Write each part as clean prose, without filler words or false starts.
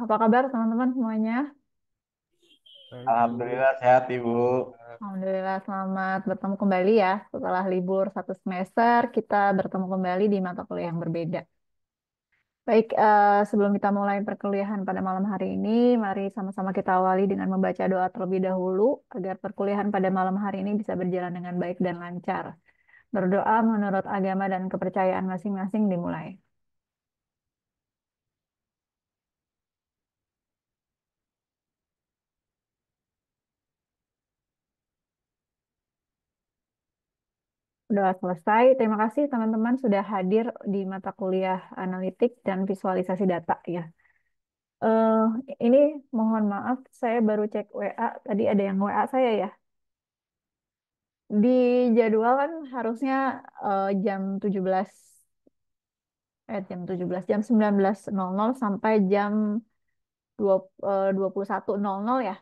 Apa kabar teman-teman semuanya? Baik, Bu. Alhamdulillah sehat Ibu. Alhamdulillah selamat bertemu kembali ya. Setelah libur 1 semester, kita bertemu kembali di mata kuliah yang berbeda. Baik, sebelum kita mulai perkuliahan pada malam hari ini, mari sama-sama kita awali dengan membaca doa terlebih dahulu agar perkuliahan pada malam hari ini bisa berjalan dengan baik dan lancar. Berdoa menurut agama dan kepercayaan masing-masing dimulai. Udah selesai. Terima kasih teman-teman sudah hadir di mata kuliah analitik dan visualisasi data ya. eh ini mohon maaf, saya baru cek WA. Tadi ada yang WA saya ya. Di jadwal kan harusnya jam 17, jam 19.00 sampai jam 21.00 ya.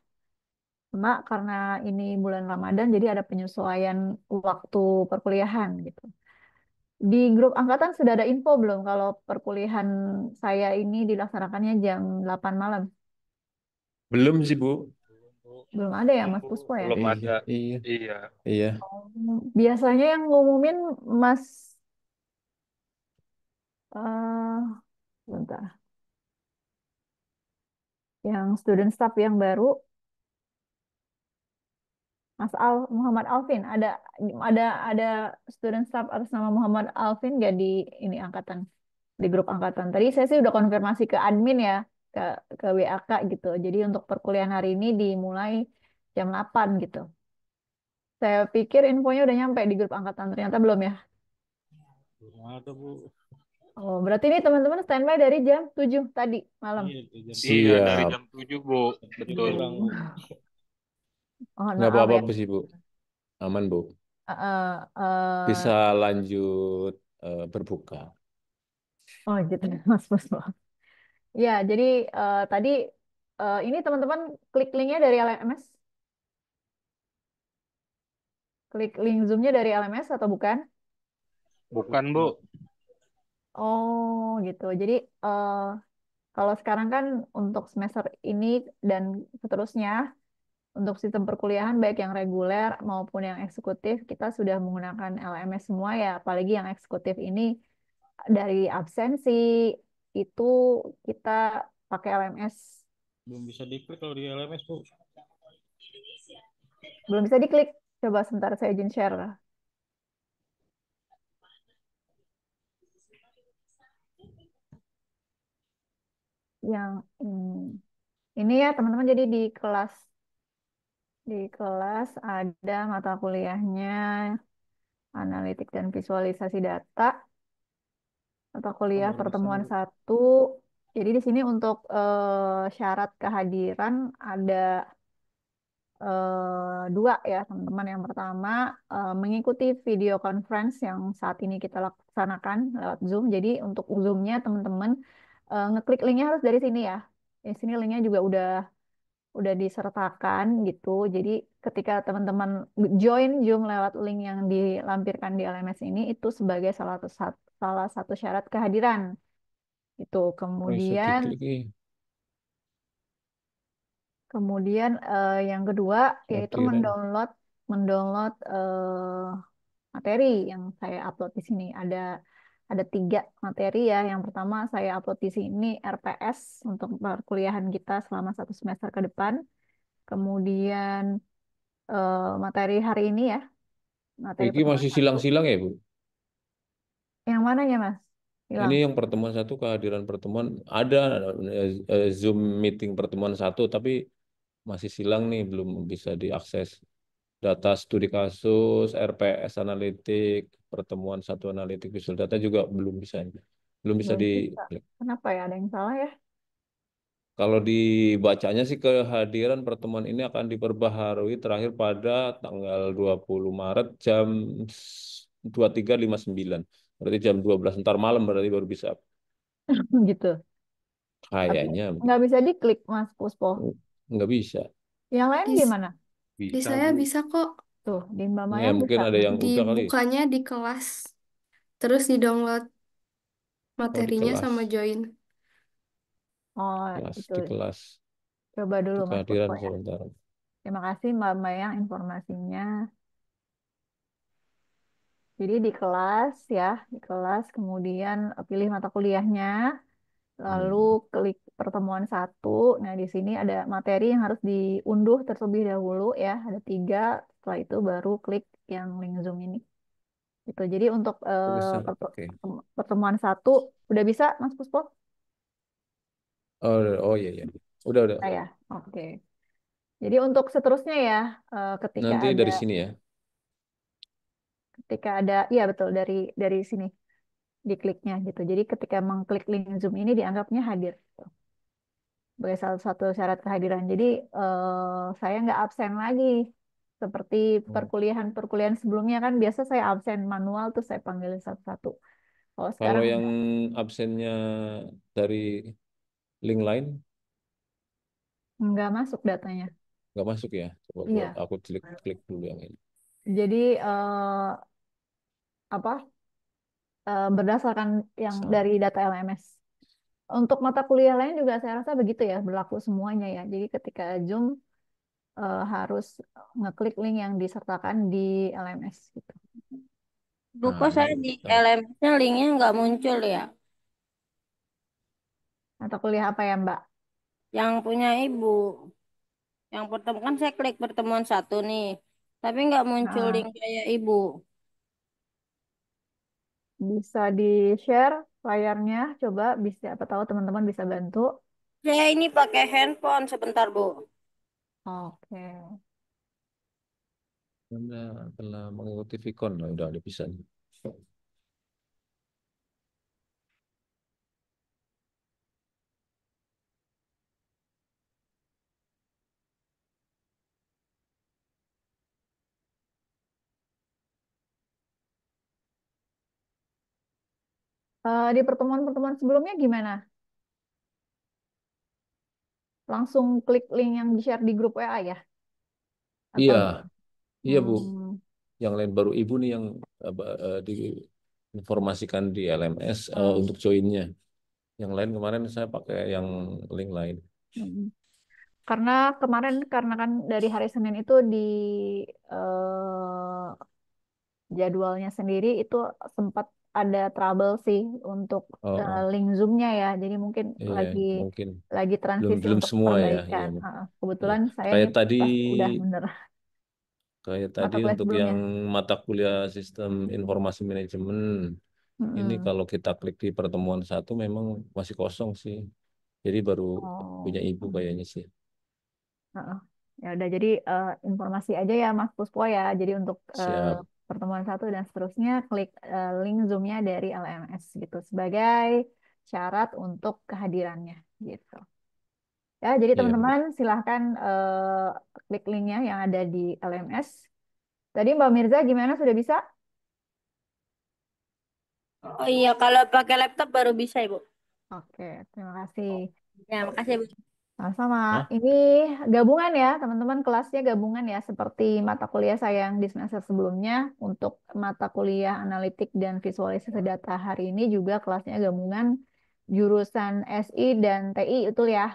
Cuma karena ini bulan Ramadan, jadi ada penyesuaian waktu perkuliahan gitu. Di grup angkatan sudah ada info belum kalau perkuliahan saya ini dilaksanakannya jam 8 malam? Belum sih, Bu. Belum, Bu. Belum ada ya, Belum, Mas Bu. Puspo ya? Belum Iya, ada. iya, Iya. iya. Biasanya yang ngumumin Mas eh bentar, yang student staff yang baru Muhammad Alvin. Ada student staff atas nama Muhammad Alvin gak di ini angkatan, di grup angkatan. Tadi saya sih udah konfirmasi ke admin ya, ke WAK gitu. Jadi untuk perkuliahan hari ini dimulai jam 8 gitu. Saya pikir infonya udah nyampe di grup angkatan, ternyata belum ya. Belum ada, Bu. Oh, berarti ini teman-teman standby dari jam 7 tadi malam. Iya, dari jam Iya, dari Siap. jam 7 Bu. Betul. Kurang, Bu. Mohon Nggak maaf ya. apa-apa sih, Bu. Aman, Bu. Bisa Eh, lanjut berbuka. oh gitu, Mas Puspo. Ya, jadi tadi ini teman-teman klik linknya dari LMS, klik link Zoom-nya dari LMS atau bukan? Bukan, Bu. Oh gitu. Jadi kalau sekarang kan untuk semester ini dan seterusnya, untuk sistem perkuliahan baik yang reguler maupun yang eksekutif, kita sudah menggunakan LMS semua ya. Apalagi yang eksekutif ini dari absensi itu kita pakai LMS. Belum bisa diklik kalau di LMS, Bu. Belum bisa diklik. Coba sebentar saya izin share. Yang ini ya teman-teman, jadi di kelas ada mata kuliahnya analitik dan visualisasi data, mata Oh, kuliah baru bisa nih, pertemuan Bu. satu. Jadi di sini untuk syarat kehadiran ada dua ya teman-teman. Yang pertama mengikuti video conference yang saat ini kita laksanakan lewat Zoom. Jadi untuk Zoom-nya teman-teman ngeklik linknya harus dari sini ya. Di sini linknya juga udah disertakan gitu. Jadi ketika teman-teman join Zoom lewat link yang dilampirkan di LMS ini, itu sebagai salah satu syarat kehadiran itu. Oh, bisa Kemudian diklik nih. kemudian yang kedua yaitu Kehadiran. mendownload mendownload materi yang saya upload di sini. Ada 3 materi ya. Yang pertama saya upload di sini RPS untuk perkuliahan kita selama 1 semester ke depan. Kemudian materi hari ini ya, materi Ini pertemuan masih satu. silang-silang ya, Bu? Yang mananya Mas? Ini Hilang. yang pertemuan satu, kehadiran pertemuan. Ada Zoom meeting pertemuan satu, tapi masih silang nih, belum bisa diakses. Data studi kasus, RPS analitik, pertemuan satu analitik visual data juga belum bisa Belum di. bisa. Kenapa ya? Ada yang salah ya? Kalau dibacanya sih kehadiran pertemuan ini akan diperbaharui terakhir pada tanggal 20 Maret jam 23.59. Berarti jam 12 ntar malam berarti baru bisa. Gitu. Tapi Kayaknya nggak bisa diklik Mas Puspo. nggak bisa. Yang lain Di, gimana? di Bisa, saya Bu. bisa kok Tuh, di Mbak Ya, Mayang mungkin bisa. ada yang udah kali. dibukanya di kelas, terus di-download Oh, di materinya kelas. sama join. Oh, kelas itu di kelas coba dulu di Mas Puspo kehadiran ya. sebentar. Terima kasih Mbak Mayang informasinya. Jadi di kelas ya, di kelas kemudian pilih mata kuliahnya, lalu Hmm. klik pertemuan satu. Nah, di sini ada materi yang harus diunduh terlebih dahulu ya, ada 3. Setelah itu baru klik yang link Zoom ini. Gitu. Jadi untuk Tulisan, oke. pertemuan satu udah bisa Mas Puspo? Oh, oh iya iya. Udah. Ah, ya, oke. Jadi untuk seterusnya ya, Nanti dari sini ya. ketika ada, iya betul dari sini dikliknya gitu. Jadi ketika mengklik link Zoom ini dianggapnya hadir gitu, sebagai salah satu syarat kehadiran. Jadi saya nggak absen lagi seperti Hmm. perkuliahan-perkuliahan sebelumnya kan biasa saya absen manual tuh saya panggil satu-satu. Kalau Kalau sekarang yang absennya dari link lain nggak masuk datanya. nggak masuk ya. Coba Iya. aku klik klik dulu yang ini. Jadi apa berdasarkan yang Sama. dari data LMS. Untuk mata kuliah lain juga saya rasa begitu ya, berlaku semuanya ya. Jadi ketika Zoom harus ngeklik link yang disertakan di LMS gitu. Bu, Nah, kok ini saya di tahu. LMS-nya linknya nggak muncul ya? Mata kuliah apa ya, Mbak? Yang punya ibu. Yang pertemuan kan saya klik pertemuan satu nih. Tapi nggak muncul Nah, link kayak ibu. bisa di-share layarnya, coba bisa apa tahu teman-teman bisa bantu. Saya ini pakai handphone sebentar, Bu. Oke. Anda telah mengikuti Vicon, nah, udah bisa nih. Di pertemuan-pertemuan sebelumnya gimana? Langsung klik link yang di-share di grup WA ya? Atau Iya, gimana? iya Bu. Hmm, Yang lain baru Ibu nih yang diinformasikan di LMS hmm, untuk joinnya. Yang lain kemarin saya pakai yang link lain. hmm. Karena kemarin karena kan dari hari Senin itu di eh, jadwalnya sendiri itu sempat ada trouble sih untuk Oh, oh. link Zoom-nya ya. Jadi mungkin Iya, lagi mungkin transisi belum untuk semua ya. Iya, perbaikan. Bu. Iya. Kebetulan saya Kayak ngecek tadi pas udah bener Kayak tadi mata kuliah untuk yang sebelumnya. mata kuliah sistem informasi manajemen, ini Mm-mm. kalau kita klik di pertemuan satu memang masih kosong sih. Jadi baru punya Oh, ibu kayaknya sih. heeh. Ya udah jadi informasi aja ya Mas Puspo ya. Jadi untuk Siap. pertemuan satu dan seterusnya klik link Zoom-nya dari LMS gitu sebagai syarat untuk kehadirannya gitu. Ya, jadi Iya, Bu. teman-teman silahkan klik linknya yang ada di LMS. Tadi Mbak Mirza gimana sudah bisa? Oh iya, kalau pakai laptop baru bisa, Ibu. Oke, terima kasih. Ya, makasih, Bu. Sama-sama. Hah? Ini gabungan ya, teman-teman kelasnya gabungan ya, seperti mata kuliah saya yang di semester sebelumnya. Untuk mata kuliah analitik dan visualisasi data hari ini juga kelasnya gabungan jurusan SI dan TI itu ya.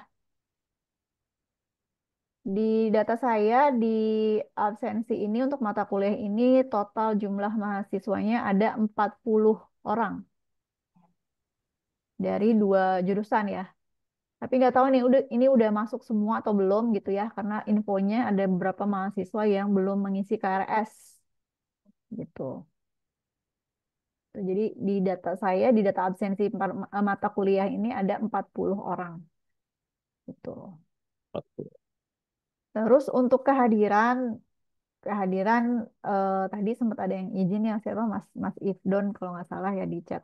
Di data saya di absensi ini untuk mata kuliah ini total jumlah mahasiswanya ada 40 orang dari 2 jurusan ya. Tapi nggak tahu nih ini udah masuk semua atau belum gitu ya, karena infonya ada beberapa mahasiswa yang belum mengisi KRS gitu. Jadi di data saya, di data absensi mata kuliah ini ada 40 orang gitu. Terus untuk kehadiran tadi sempat ada yang izin ya siapa Mas Mas Ifdon kalau nggak salah ya di chat.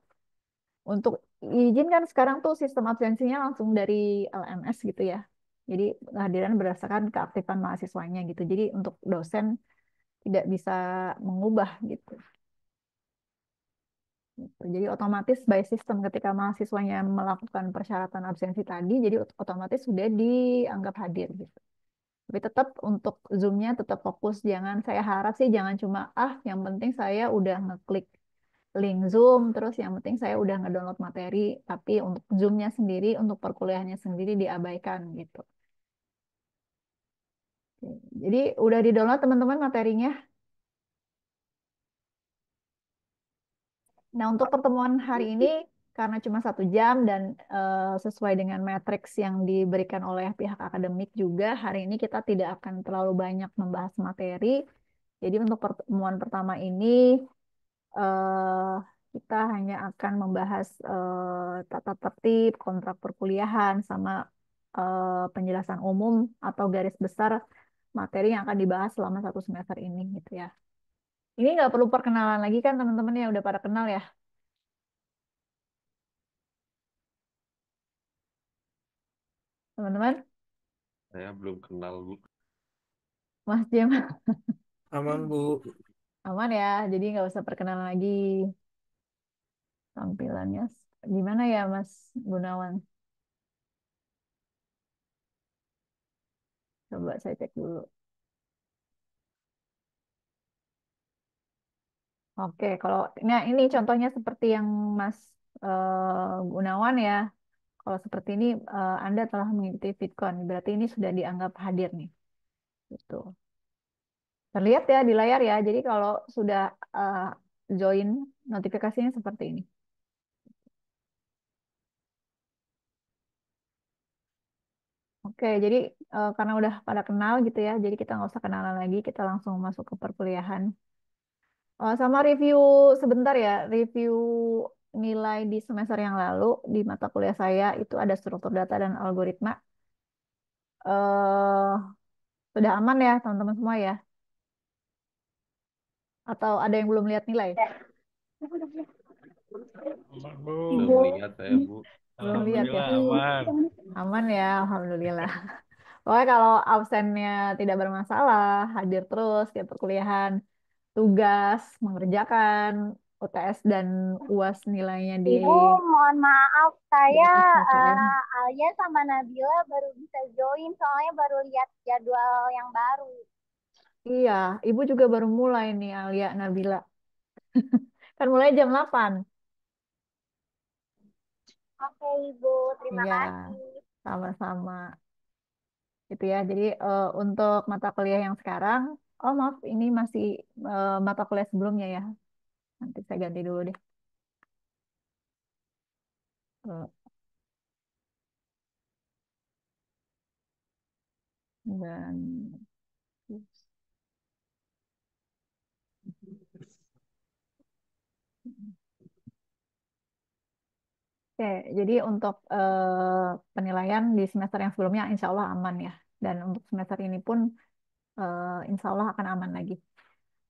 Untuk izin kan sekarang tuh sistem absensinya langsung dari LMS gitu ya. Jadi kehadiran berdasarkan keaktifan mahasiswanya gitu. Jadi untuk dosen tidak bisa mengubah gitu. Gitu. Jadi otomatis by system ketika mahasiswanya melakukan persyaratan absensi tadi, jadi otomatis sudah dianggap hadir gitu. Tapi tetap untuk Zoom-nya tetap fokus. Jangan saya harap sih jangan cuma yang penting saya udah ngeklik link Zoom, terus yang penting saya udah ngedownload materi, tapi untuk Zoom-nya sendiri, untuk perkuliahannya sendiri diabaikan gitu. Oke. Jadi udah di-download teman-teman materinya. Nah, untuk pertemuan hari ini, karena cuma 1 jam dan sesuai dengan matriks yang diberikan oleh pihak akademik juga, hari ini kita tidak akan terlalu banyak membahas materi. Jadi untuk pertemuan pertama ini, eh, kita hanya akan membahas tata tertib, kontrak perkuliahan, sama penjelasan umum atau garis besar materi yang akan dibahas selama 1 semester ini gitu ya. Ini nggak perlu perkenalan lagi kan teman-teman ya, udah pada kenal ya teman-teman. Saya belum kenal, Bu. Mas Jim Aman, Bu. aman ya, jadi nggak usah perkenalan lagi. Tampilannya gimana ya Mas Gunawan? Coba saya cek dulu. Oke, kalau nah ini contohnya seperti yang Mas Gunawan ya. Kalau seperti ini Anda telah mengikuti VidCon, berarti ini sudah dianggap hadir nih. Gitu. Terlihat ya di layar ya. Jadi kalau sudah join notifikasinya seperti ini. Oke, jadi karena udah pada kenal gitu ya, jadi kita nggak usah kenalan lagi, kita langsung masuk ke perkuliahan. Sama review sebentar ya, review nilai di semester yang lalu di mata kuliah saya itu ada struktur data dan algoritma. eh Sudah aman ya teman-teman semua ya? Atau ada yang belum lihat nilai? Aman, Bu. Belum lihat saya, Bu. Belum lihat ya? Alhamdulillah aman. Aman ya, alhamdulillah. Pokoknya kalau absennya tidak bermasalah, hadir terus ke perkuliahan, tugas, mengerjakan UTS dan UAS nilainya di Ibu, mohon maaf, di saya atas KPM. Alia sama Nabila baru bisa join, soalnya baru lihat jadwal yang baru. Iya, Ibu juga baru mulai nih Alia Nabila. Kan mulai jam 8. Oke, Ibu, terima Iya, kasih. sama-sama. Gitu ya. Jadi untuk mata kuliah yang sekarang, oh maaf, ini masih mata kuliah sebelumnya ya. Nanti saya ganti dulu deh. Eh, Dan Oke, jadi untuk penilaian di semester yang sebelumnya insya Allah aman ya. Dan untuk semester ini pun insya Allah akan aman lagi.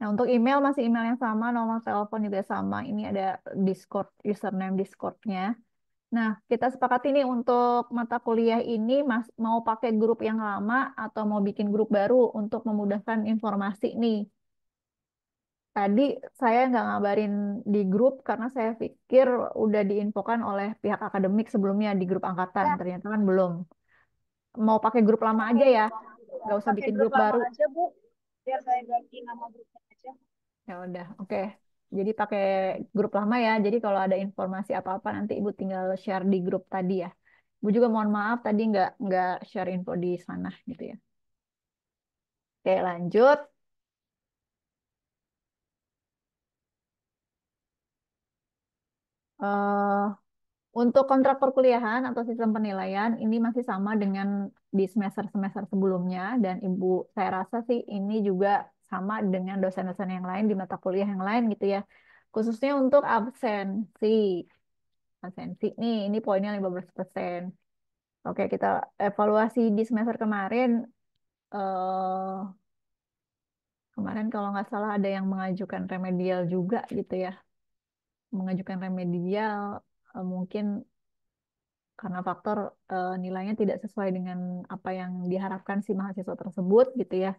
Nah, untuk email masih email yang sama, nomor telepon juga sama. Ini ada Discord, username Discord-nya. Nah, kita sepakati nih untuk mata kuliah ini mau pakai grup yang lama atau mau bikin grup baru untuk memudahkan informasi nih. Tadi saya nggak ngabarin di grup karena saya pikir udah diinfokan oleh pihak akademik sebelumnya di grup angkatan. Ya, Ternyata kan belum. Mau pakai grup lama aja ya, nggak usah pakai bikin grup grup lama baru. aja, Bu. Biar saya ganti nama grupnya aja. Ya udah, oke. Jadi pakai grup lama ya. Jadi kalau ada informasi apa-apa nanti Ibu tinggal share di grup tadi ya. Ibu juga mohon maaf tadi nggak share info di sana gitu ya. Oke, lanjut. eh untuk kontrak perkuliahan atau sistem penilaian ini masih sama dengan di semester-semester sebelumnya dan Ibu saya rasa sih ini juga sama dengan dosen-dosen yang lain di mata kuliah yang lain gitu ya. Khususnya untuk absensi. Absensi nih, ini poinnya 15%. Oke, kita evaluasi di semester kemarin. eh Kemarin kalau nggak salah ada yang mengajukan remedial juga gitu ya. Mengajukan remedial mungkin karena faktor nilainya tidak sesuai dengan apa yang diharapkan si mahasiswa tersebut gitu ya.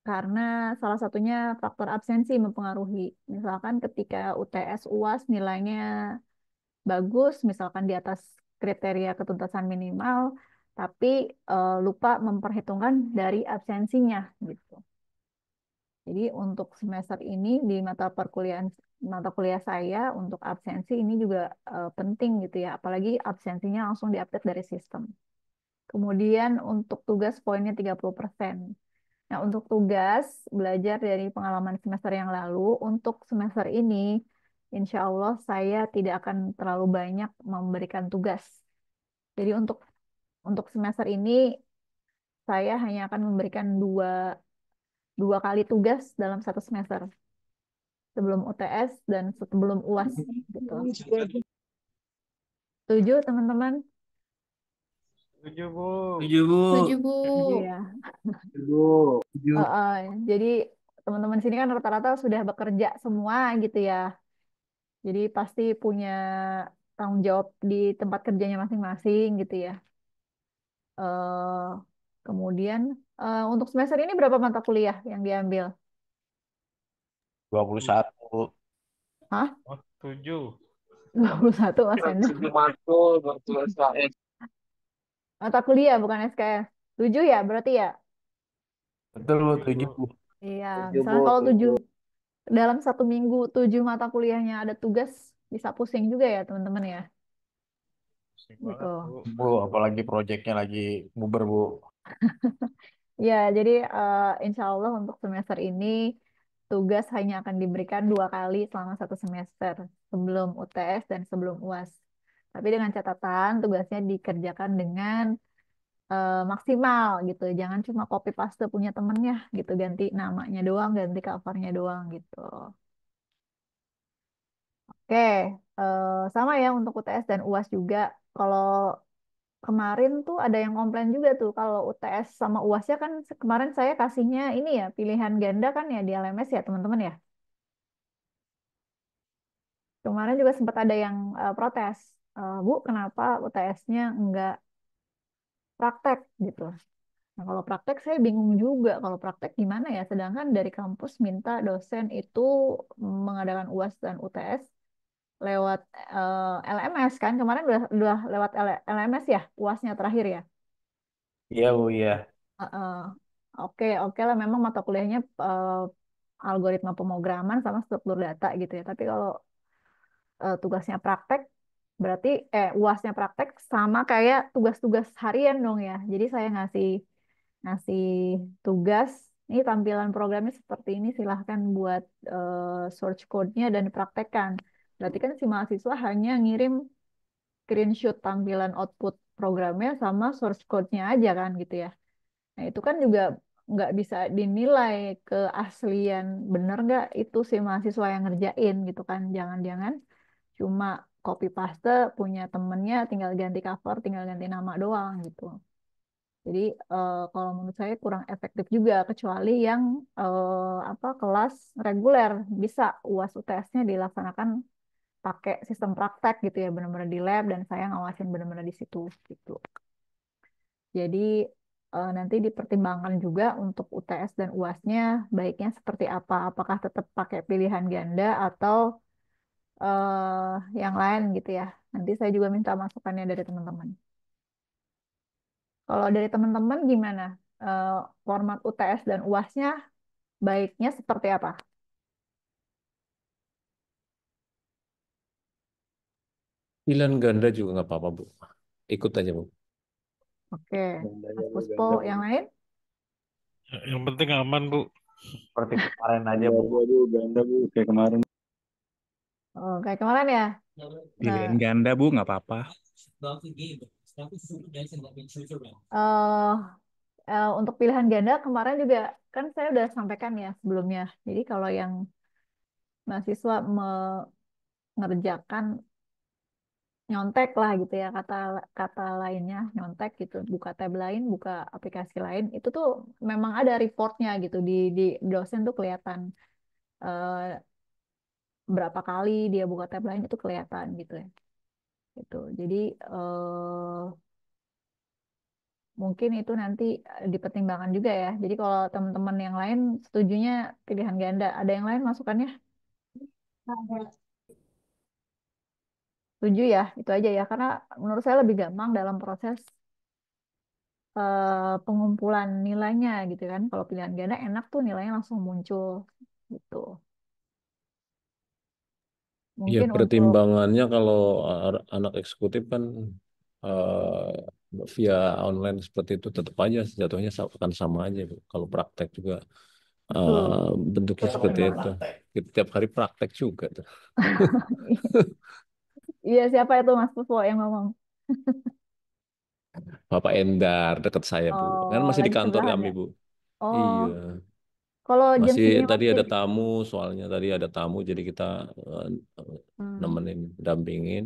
Karena salah satunya faktor absensi mempengaruhi. Misalkan ketika UTS UAS nilainya bagus, misalkan di atas kriteria ketuntasan minimal, tapi lupa memperhitungkan dari absensinya gitu. Jadi untuk semester ini di mata kuliah saya untuk absensi ini juga penting gitu ya, apalagi absensinya langsung diupdate dari sistem. Kemudian untuk tugas poinnya 30%. Nah, untuk tugas belajar dari pengalaman semester yang lalu, untuk semester ini insya Allah saya tidak akan terlalu banyak memberikan tugas. Jadi untuk semester ini saya hanya akan memberikan dua kali tugas dalam satu semester, sebelum UTS dan sebelum UAS gitu. Setuju teman-teman? Setuju, Bu. Setuju, Bu. Setuju, Bu. Iya. Eh, jadi teman-teman sini kan rata-rata sudah bekerja semua gitu ya. Jadi pasti punya tanggung jawab di tempat kerjanya masing-masing gitu ya. eh Kemudian untuk semester ini berapa mata kuliah yang diambil? 21. Hah? Oh, setuju. 21 Mas Enda. Matkul, matkul SKS. Mata kuliah bukan SKS. 7 ya berarti ya? Betul, Bu, Setuju, 7, Bu. Bu. Iya, Setuju, Bu, misalnya kalau 7 7. dalam satu minggu 7 mata kuliahnya ada tugas bisa pusing juga ya teman-teman ya. Asik Gitu. banget, Bu. Bu, apalagi proyeknya lagi buber, Bu. Ya, jadi insya Allah untuk semester ini tugas hanya akan diberikan 2 kali selama satu semester, sebelum UTS dan sebelum UAS. Tapi dengan catatan tugasnya dikerjakan dengan maksimal gitu. Jangan cuma copy paste punya temennya gitu, ganti namanya doang, ganti covernya doang gitu. Oke, sama ya untuk UTS dan UAS juga. Kalau kemarin tuh ada yang komplain juga tuh kalau UTS sama UASnya kan kemarin saya kasihnya ini ya pilihan ganda kan ya di LMS ya teman-teman ya. Kemarin juga sempat ada yang protes, Bu, kenapa UTS-nya enggak praktek gitu. Nah, kalau praktek saya bingung juga kalau praktek gimana ya. Sedangkan dari kampus minta dosen itu mengadakan UAS dan UTS lewat LMS kan. Kemarin udah lewat LMS ya, UASnya terakhir ya. Iya, Bu, iya. Heeh. Oke, oke lah memang mata kuliahnya algoritma pemrograman sama struktur data gitu ya. Tapi kalau tugasnya praktek berarti UASnya praktek sama kayak tugas-tugas harian dong ya. Jadi saya ngasih ngasih tugas, ini tampilan programnya seperti ini, silahkan buat source code-nya dan dipraktekkan. Berarti kan si mahasiswa hanya ngirim screenshot tampilan output programnya sama source code-nya aja kan gitu ya. Nah, itu kan juga nggak bisa dinilai keaslian bener nggak itu si mahasiswa yang ngerjain gitu kan. Jangan-jangan cuma copy paste punya temennya tinggal ganti cover, tinggal ganti nama doang gitu. Jadi kalau menurut saya kurang efektif juga kecuali yang apa kelas reguler bisa UAS UTS-nya dilaksanakan pakai sistem praktek gitu ya benar-benar di lab dan saya ngawasin benar-benar di situ gitu. Jadi nanti dipertimbangkan juga untuk UTS dan UAS-nya baiknya seperti apa? Apakah tetap pakai pilihan ganda atau yang lain gitu ya. Nanti saya juga minta masukannya dari teman-teman. Kalau dari teman-teman gimana? Eh, Format UTS dan UAS-nya baiknya seperti apa? Pilihan ganda juga nggak apa-apa, Bu. Ikut aja, Bu. Oke, Gandanya, Mas Bu, Puspo, ganda, Bu. yang lain? Yang penting aman, Bu. Seperti kemarin aja, Ganda Bu. aja, Bu, ganda, Bu, kayak kemarin. Oh, kayak kemarin ya. Nah, Pilihan ganda, Bu, nggak apa-apa. eh untuk pilihan ganda kemarin juga kan saya udah sampaikan ya sebelumnya. Jadi kalau yang mahasiswa mengerjakan nyontek lah gitu ya kata kata lainnya nyontek gitu buka tab lain buka aplikasi lain itu tuh memang ada reportnya gitu di dosen tuh kelihatan eh, berapa kali dia buka tab lain itu kelihatan gitu ya gitu jadi mungkin itu nanti dipertimbangkan juga ya jadi kalau teman-teman yang lain setujunya pilihan ganda ada yang lain masukannya setuju ya itu aja ya karena menurut saya lebih gampang dalam proses pengumpulan nilainya gitu kan. Kalau pilihan ganda enak tuh nilainya langsung muncul gitu. Ya Mungkin untuk pertimbangannya kalau anak eksekutif kan via online seperti itu tetap aja jatuhnya akan sama aja Bu. Kalau praktek juga betul. bentuknya seperti itu. Kita tiap hari praktek juga tuh. Iya, siapa itu Mas Puspo yang ngomong? Bapak Endar dekat saya Bu. Kan Oh, masih di lagi kantor sebelah ada. kami Bu. Oh, Iya. kalau jam Masih segini tadi masih. ada tamu, soalnya tadi ada tamu jadi kita eh, Hmm, nemenin, dampingin.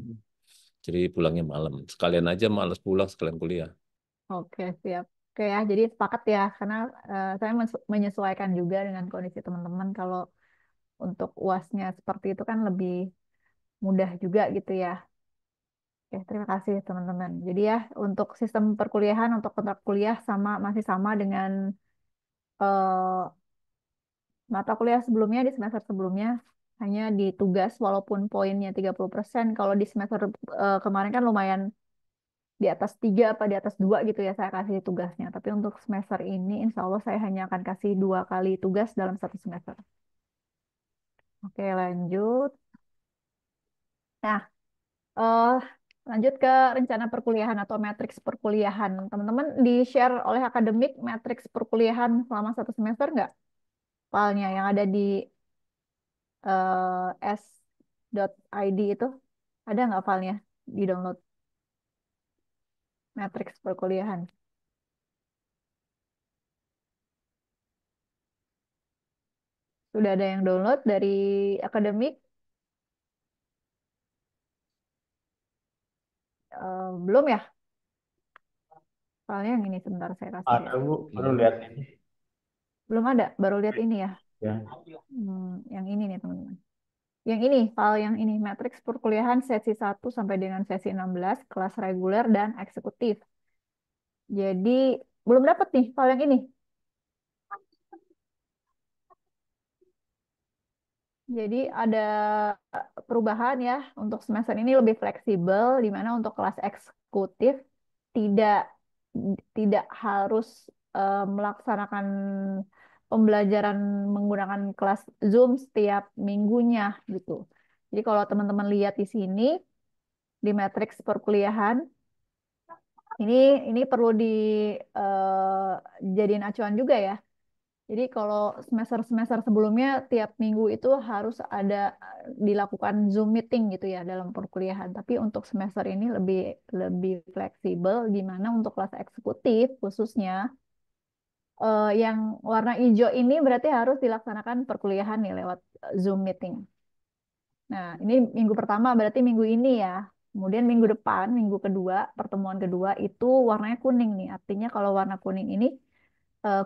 Jadi pulangnya malam. Sekalian aja males pulang, sekalian kuliah. oke, siap. Oke ya, jadi sepakat ya, karena saya menyesuaikan juga dengan kondisi teman-teman. Kalau untuk UASnya seperti itu kan lebih mudah juga gitu ya. Oke, terima kasih teman-teman. Jadi ya, untuk sistem perkuliahan, untuk kontrak kuliah masih sama dengan eh, mata kuliah sebelumnya di semester sebelumnya. Hanya di tugas, walaupun poinnya 30%. Kalau di semester kemarin kan lumayan di atas 3 apa di atas 2 gitu ya saya kasih tugasnya. Tapi untuk semester ini, insya Allah saya hanya akan kasih 2 kali tugas dalam satu semester. Oke, lanjut. Nah, eh lanjut ke rencana perkuliahan atau matriks perkuliahan. Teman-teman di-share oleh akademik matriks perkuliahan selama satu semester nggak? Filenya yang ada di s.id itu. Ada nggak filenya di-download matriks perkuliahan? Sudah ada yang download dari akademik? Belum ya? Filenya yang ini sebentar saya kasih Ada ya. Bu, baru Belum. lihat ini. Belum ada, baru lihat ini ya. Ya. Yang ini nih teman-teman. Yang ini, file yang ini, matriks perkuliahan sesi 1 sampai dengan sesi 16, kelas reguler dan eksekutif. Jadi, belum dapat nih file yang ini. Jadi, ada perubahan ya, untuk semester ini lebih fleksibel, di mana untuk kelas eksekutif tidak tidak harus melaksanakan pembelajaran menggunakan kelas Zoom setiap minggunya gitu. Jadi kalau teman-teman lihat di sini di matriks perkuliahan ini ini perlu jadiin acuan juga ya. Jadi kalau semester-semester sebelumnya tiap minggu itu harus ada dilakukan Zoom meeting gitu ya dalam perkuliahan. Tapi untuk semester ini lebih lebih fleksibel di mana untuk kelas eksekutif khususnya yang warna hijau ini berarti harus dilaksanakan perkuliahan nih lewat Zoom meeting. Nah, ini minggu pertama berarti minggu ini ya. Kemudian minggu depan, minggu kedua, pertemuan kedua itu warnanya kuning nih. Artinya kalau warna kuning ini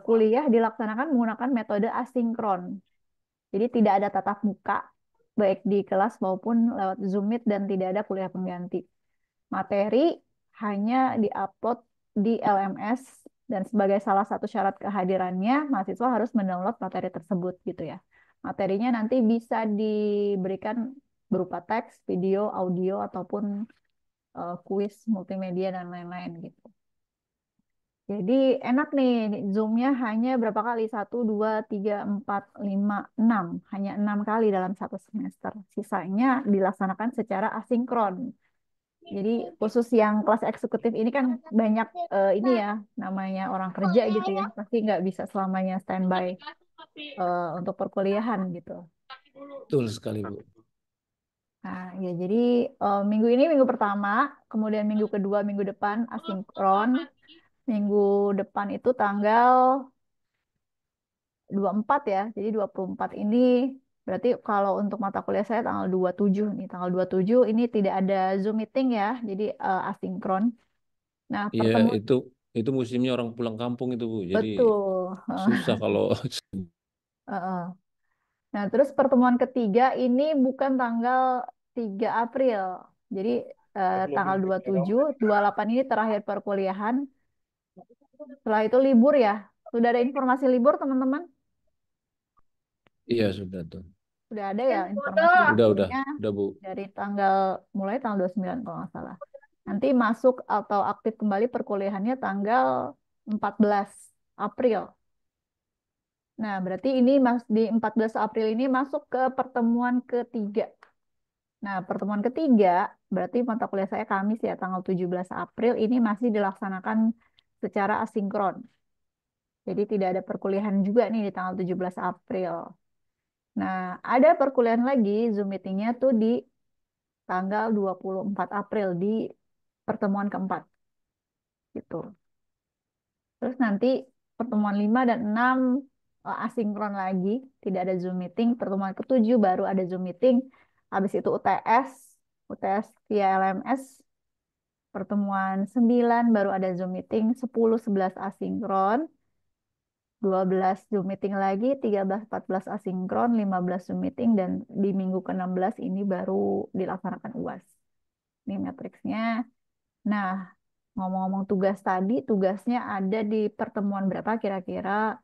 kuliah dilaksanakan menggunakan metode asinkron. Jadi tidak ada tatap muka baik di kelas maupun lewat Zoom Meet dan tidak ada kuliah pengganti. Materi hanya diupload di LMS dan sebagai salah satu syarat kehadirannya mahasiswa harus mendownload materi tersebut gitu ya. Materinya nanti bisa diberikan berupa teks, video, audio ataupun kuis multimedia dan lain-lain gitu. Jadi enak nih, Zoom-nya hanya berapa kali? 1, 2, 3, 4, 5, 6. Hanya 6 kali dalam satu semester. Sisanya dilaksanakan secara asinkron. Jadi khusus yang kelas eksekutif ini kan banyak ini ya, namanya orang kerja gitu ya. Pasti nggak bisa selamanya standby untuk perkuliahan gitu. Betul sekali Bu. Nah, ya jadi minggu ini minggu pertama, kemudian minggu kedua, minggu depan asinkron. Minggu depan itu tanggal 24 ya. Jadi 24 ini berarti kalau untuk mata kuliah saya tanggal 27 nih. Tanggal 27 ini tidak ada Zoom meeting ya. Jadi asinkron. Nah, Iya pertemuan itu musimnya orang pulang kampung itu Bu. Jadi betul. susah kalau Heeh. Nah, terus pertemuan ketiga ini bukan tanggal 3 April. Jadi tanggal 27, 28 ini terakhir perkuliahan. Setelah itu libur ya. Sudah ada informasi libur, teman-teman? iya sudah tuh. Sudah ada ya informasi liburnya Udah Bu. dari mulai tanggal 29 kalau nggak salah. Nanti masuk atau aktif kembali perkuliahannya tanggal 14 April. Nah, berarti ini di 14 April ini masuk ke pertemuan ketiga. Nah, pertemuan ketiga berarti mata kuliah saya Kamis ya, tanggal 17 April ini masih dilaksanakan secara asinkron. Jadi tidak ada perkuliahan juga nih di tanggal 17 April. Nah, ada perkuliahan lagi, Zoom meetingnya tuh di tanggal 24 April di pertemuan keempat. Gitu. Terus nanti pertemuan 5 dan 6 asinkron lagi, tidak ada Zoom meeting. Pertemuan ketujuh baru ada Zoom meeting. Habis itu UTS via LMS. Pertemuan 9 baru ada Zoom meeting, 10, 11 asinkron. 12 Zoom meeting lagi, 13, 14 asinkron, 15 Zoom meeting, dan di minggu ke-16 ini baru dilaksanakan UAS. Ini matriksnya. Nah, ngomong-ngomong tugas tadi, tugasnya ada di pertemuan berapa kira-kira?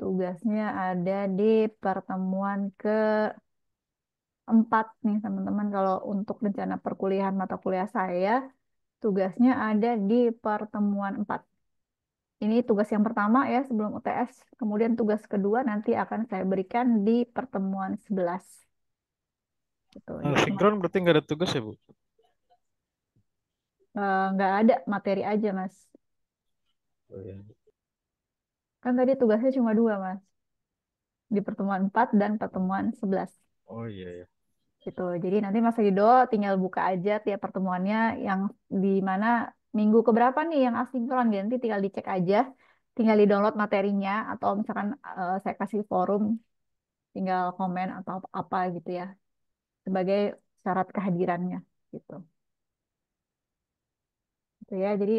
Tugasnya ada di pertemuan keempat nih teman-teman. Kalau untuk rencana perkuliahan mata kuliah saya, tugasnya ada di pertemuan 4. Ini tugas yang pertama ya sebelum UTS. Kemudian tugas kedua nanti akan saya berikan di pertemuan 11. Gitu. Jadi Sinkron berarti nggak ada tugas ya, Bu? nggak ada materi aja, Mas. Oh, ya. Kan tadi tugasnya cuma 2, Mas. Di pertemuan 4 dan pertemuan 11. Oh iya ya. Gitu. Jadi nanti Mas Rido tinggal buka aja tiap pertemuannya yang di mana minggu keberapa nih yang asinkron. Jadi nanti tinggal dicek aja, tinggal di-download materinya atau misalkan saya kasih forum, tinggal komen atau apa gitu ya sebagai syarat kehadirannya gitu. Gitu ya. Jadi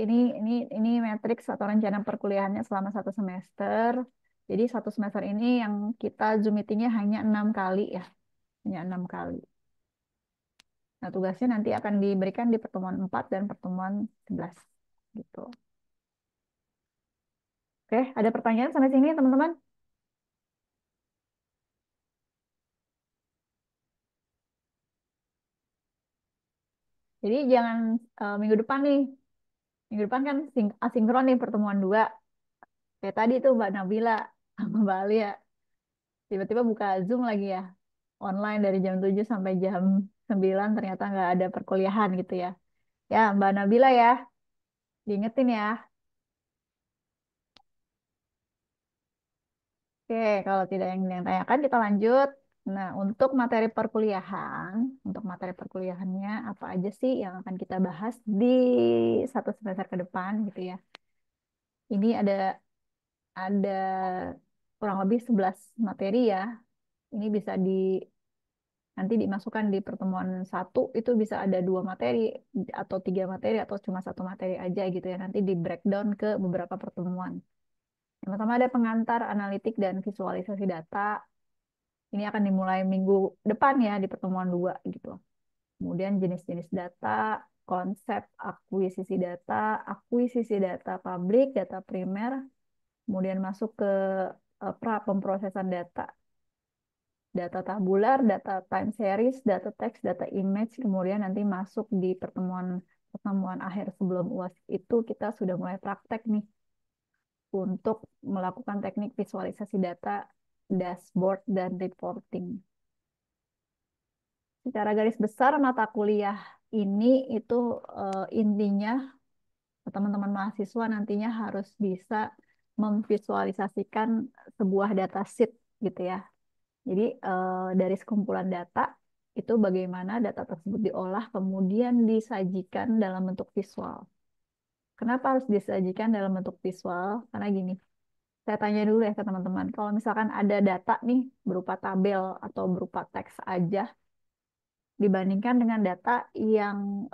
ini matriks atau rencana perkuliahannya selama 1 semester. Jadi 1 semester ini yang kita Zoom meetingnya hanya 6 kali ya, hanya 6 kali. Nah, tugasnya nanti akan diberikan di pertemuan 4 dan pertemuan 11. Gitu. Oke, ada pertanyaan sampai sini, teman-teman? Jadi jangan minggu depan nih. Minggu depan kan asinkron nih pertemuan 2. Kayak tadi tuh Mbak Nabila sama Mbak Alia. Tiba-tiba buka Zoom lagi ya. Online dari jam 7 sampai jam 9 ternyata nggak ada perkuliahan gitu ya. Ya, Mbak Nabila ya. Diingetin ya. Oke, kalau tidak yang tanyakan kita lanjut. Nah, untuk materi perkuliahannya apa aja sih yang akan kita bahas di 1 semester ke depan gitu ya. Ini ada kurang lebih 11 materi ya. Ini bisa nanti dimasukkan di pertemuan 1 itu bisa ada 2 materi atau 3 materi atau cuma 1 materi aja gitu ya. Nanti di breakdown ke beberapa pertemuan. Yang pertama ada pengantar analitik dan visualisasi data. Ini akan dimulai minggu depan ya di pertemuan 2 gitu. Kemudian jenis-jenis data, konsep akuisisi data publik, data primer, kemudian masuk ke pra pemrosesan data tabular, data time series, data text, data image, kemudian nanti masuk di pertemuan akhir sebelum UAS itu kita sudah mulai praktek nih untuk melakukan teknik visualisasi data, dashboard, dan reporting. Secara garis besar mata kuliah ini itu intinya teman-teman mahasiswa nantinya harus bisa memvisualisasikan sebuah datasheet gitu ya. Jadi dari sekumpulan data itu bagaimana data tersebut diolah kemudian disajikan dalam bentuk visual. Kenapa harus disajikan dalam bentuk visual? Karena gini, saya tanya dulu ya ke teman-teman. Kalau misalkan ada data nih berupa tabel atau berupa teks aja dibandingkan dengan data yang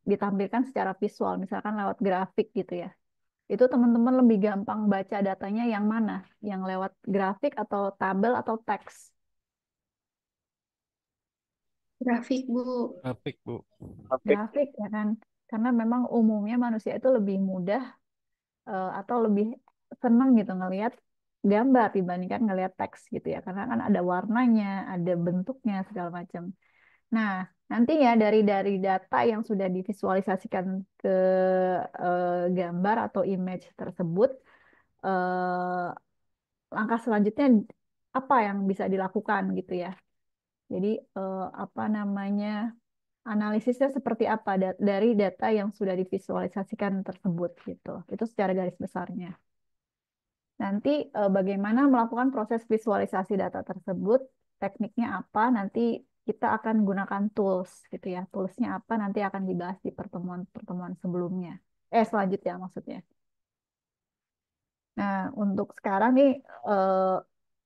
ditampilkan secara visual, misalkan lewat grafik gitu ya. Itu teman-teman lebih gampang baca datanya yang mana? Yang lewat grafik atau tabel atau teks? Grafik, Bu. Grafik, Bu. Grafik ya kan? Karena memang umumnya manusia itu lebih mudah atau lebih senang gitu ngelihat gambar dibandingkan ngelihat teks gitu ya. Karena kan ada warnanya, ada bentuknya segala macam. Nah, nantinya dari data yang sudah divisualisasikan ke gambar atau image tersebut, eh, langkah selanjutnya apa yang bisa dilakukan gitu ya. Jadi apa namanya, analisisnya seperti apa dari data yang sudah divisualisasikan tersebut gitu. Itu secara garis besarnya. Nanti bagaimana melakukan proses visualisasi data tersebut, tekniknya apa, nanti kita akan gunakan tools gitu ya. Toolsnya apa nanti akan dibahas di pertemuan-pertemuan sebelumnya. Selanjutnya maksudnya. Nah, untuk sekarang nih,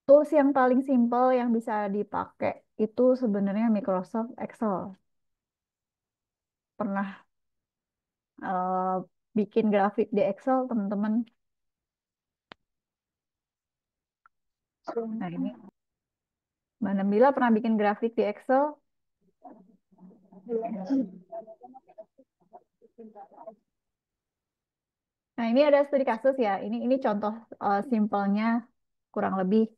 tools yang paling simpel yang bisa dipakai itu sebenarnya Microsoft Excel. Pernah bikin grafik di Excel, teman-teman? Nah, ini Mbak Nabila pernah bikin grafik di Excel? Nah, ini ada studi kasus ya. Ini contoh simpelnya, kurang lebih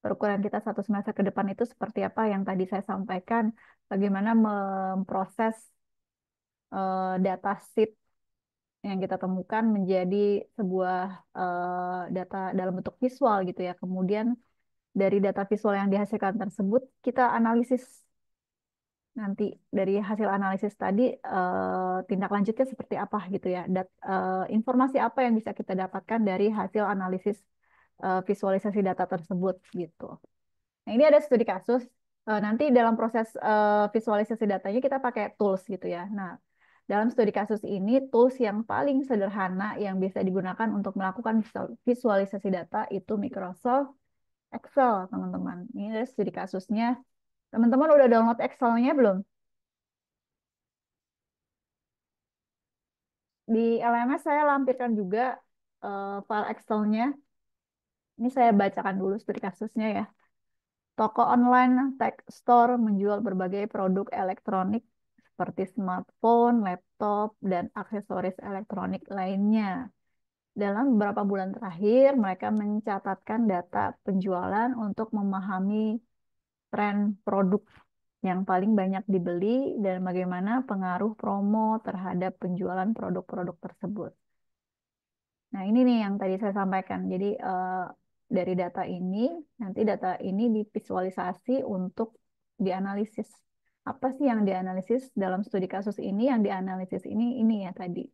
perukuran kita satu semester ke depan itu seperti apa yang tadi saya sampaikan, bagaimana memproses data sheet yang kita temukan menjadi sebuah data dalam bentuk visual gitu ya. Kemudian dari data visual yang dihasilkan tersebut kita analisis. Nanti dari hasil analisis tadi tindak lanjutnya seperti apa gitu ya. Informasi apa yang bisa kita dapatkan dari hasil analisis visualisasi data tersebut gitu. Nah, ini ada studi kasus. Nanti dalam proses visualisasi datanya kita pakai tools gitu ya. Nah, dalam studi kasus ini tools yang paling sederhana yang bisa digunakan untuk melakukan visualisasi data itu Microsoft Excel, teman-teman. Ini ada studi kasusnya. Teman-teman udah download Excel-nya belum? Di LMS saya lampirkan juga file Excel-nya. Ini saya bacakan dulu studi kasusnya ya. Toko online tech store menjual berbagai produk elektronik seperti smartphone, laptop, dan aksesoris elektronik lainnya. Dalam beberapa bulan terakhir, mereka mencatatkan data penjualan untuk memahami tren produk yang paling banyak dibeli dan bagaimana pengaruh promo terhadap penjualan produk-produk tersebut. Nah, ini nih yang tadi saya sampaikan. Jadi, dari nanti data ini divisualisasi untuk dianalisis. Apa sih yang dianalisis dalam studi kasus ini? Yang dianalisis ini ya tadi.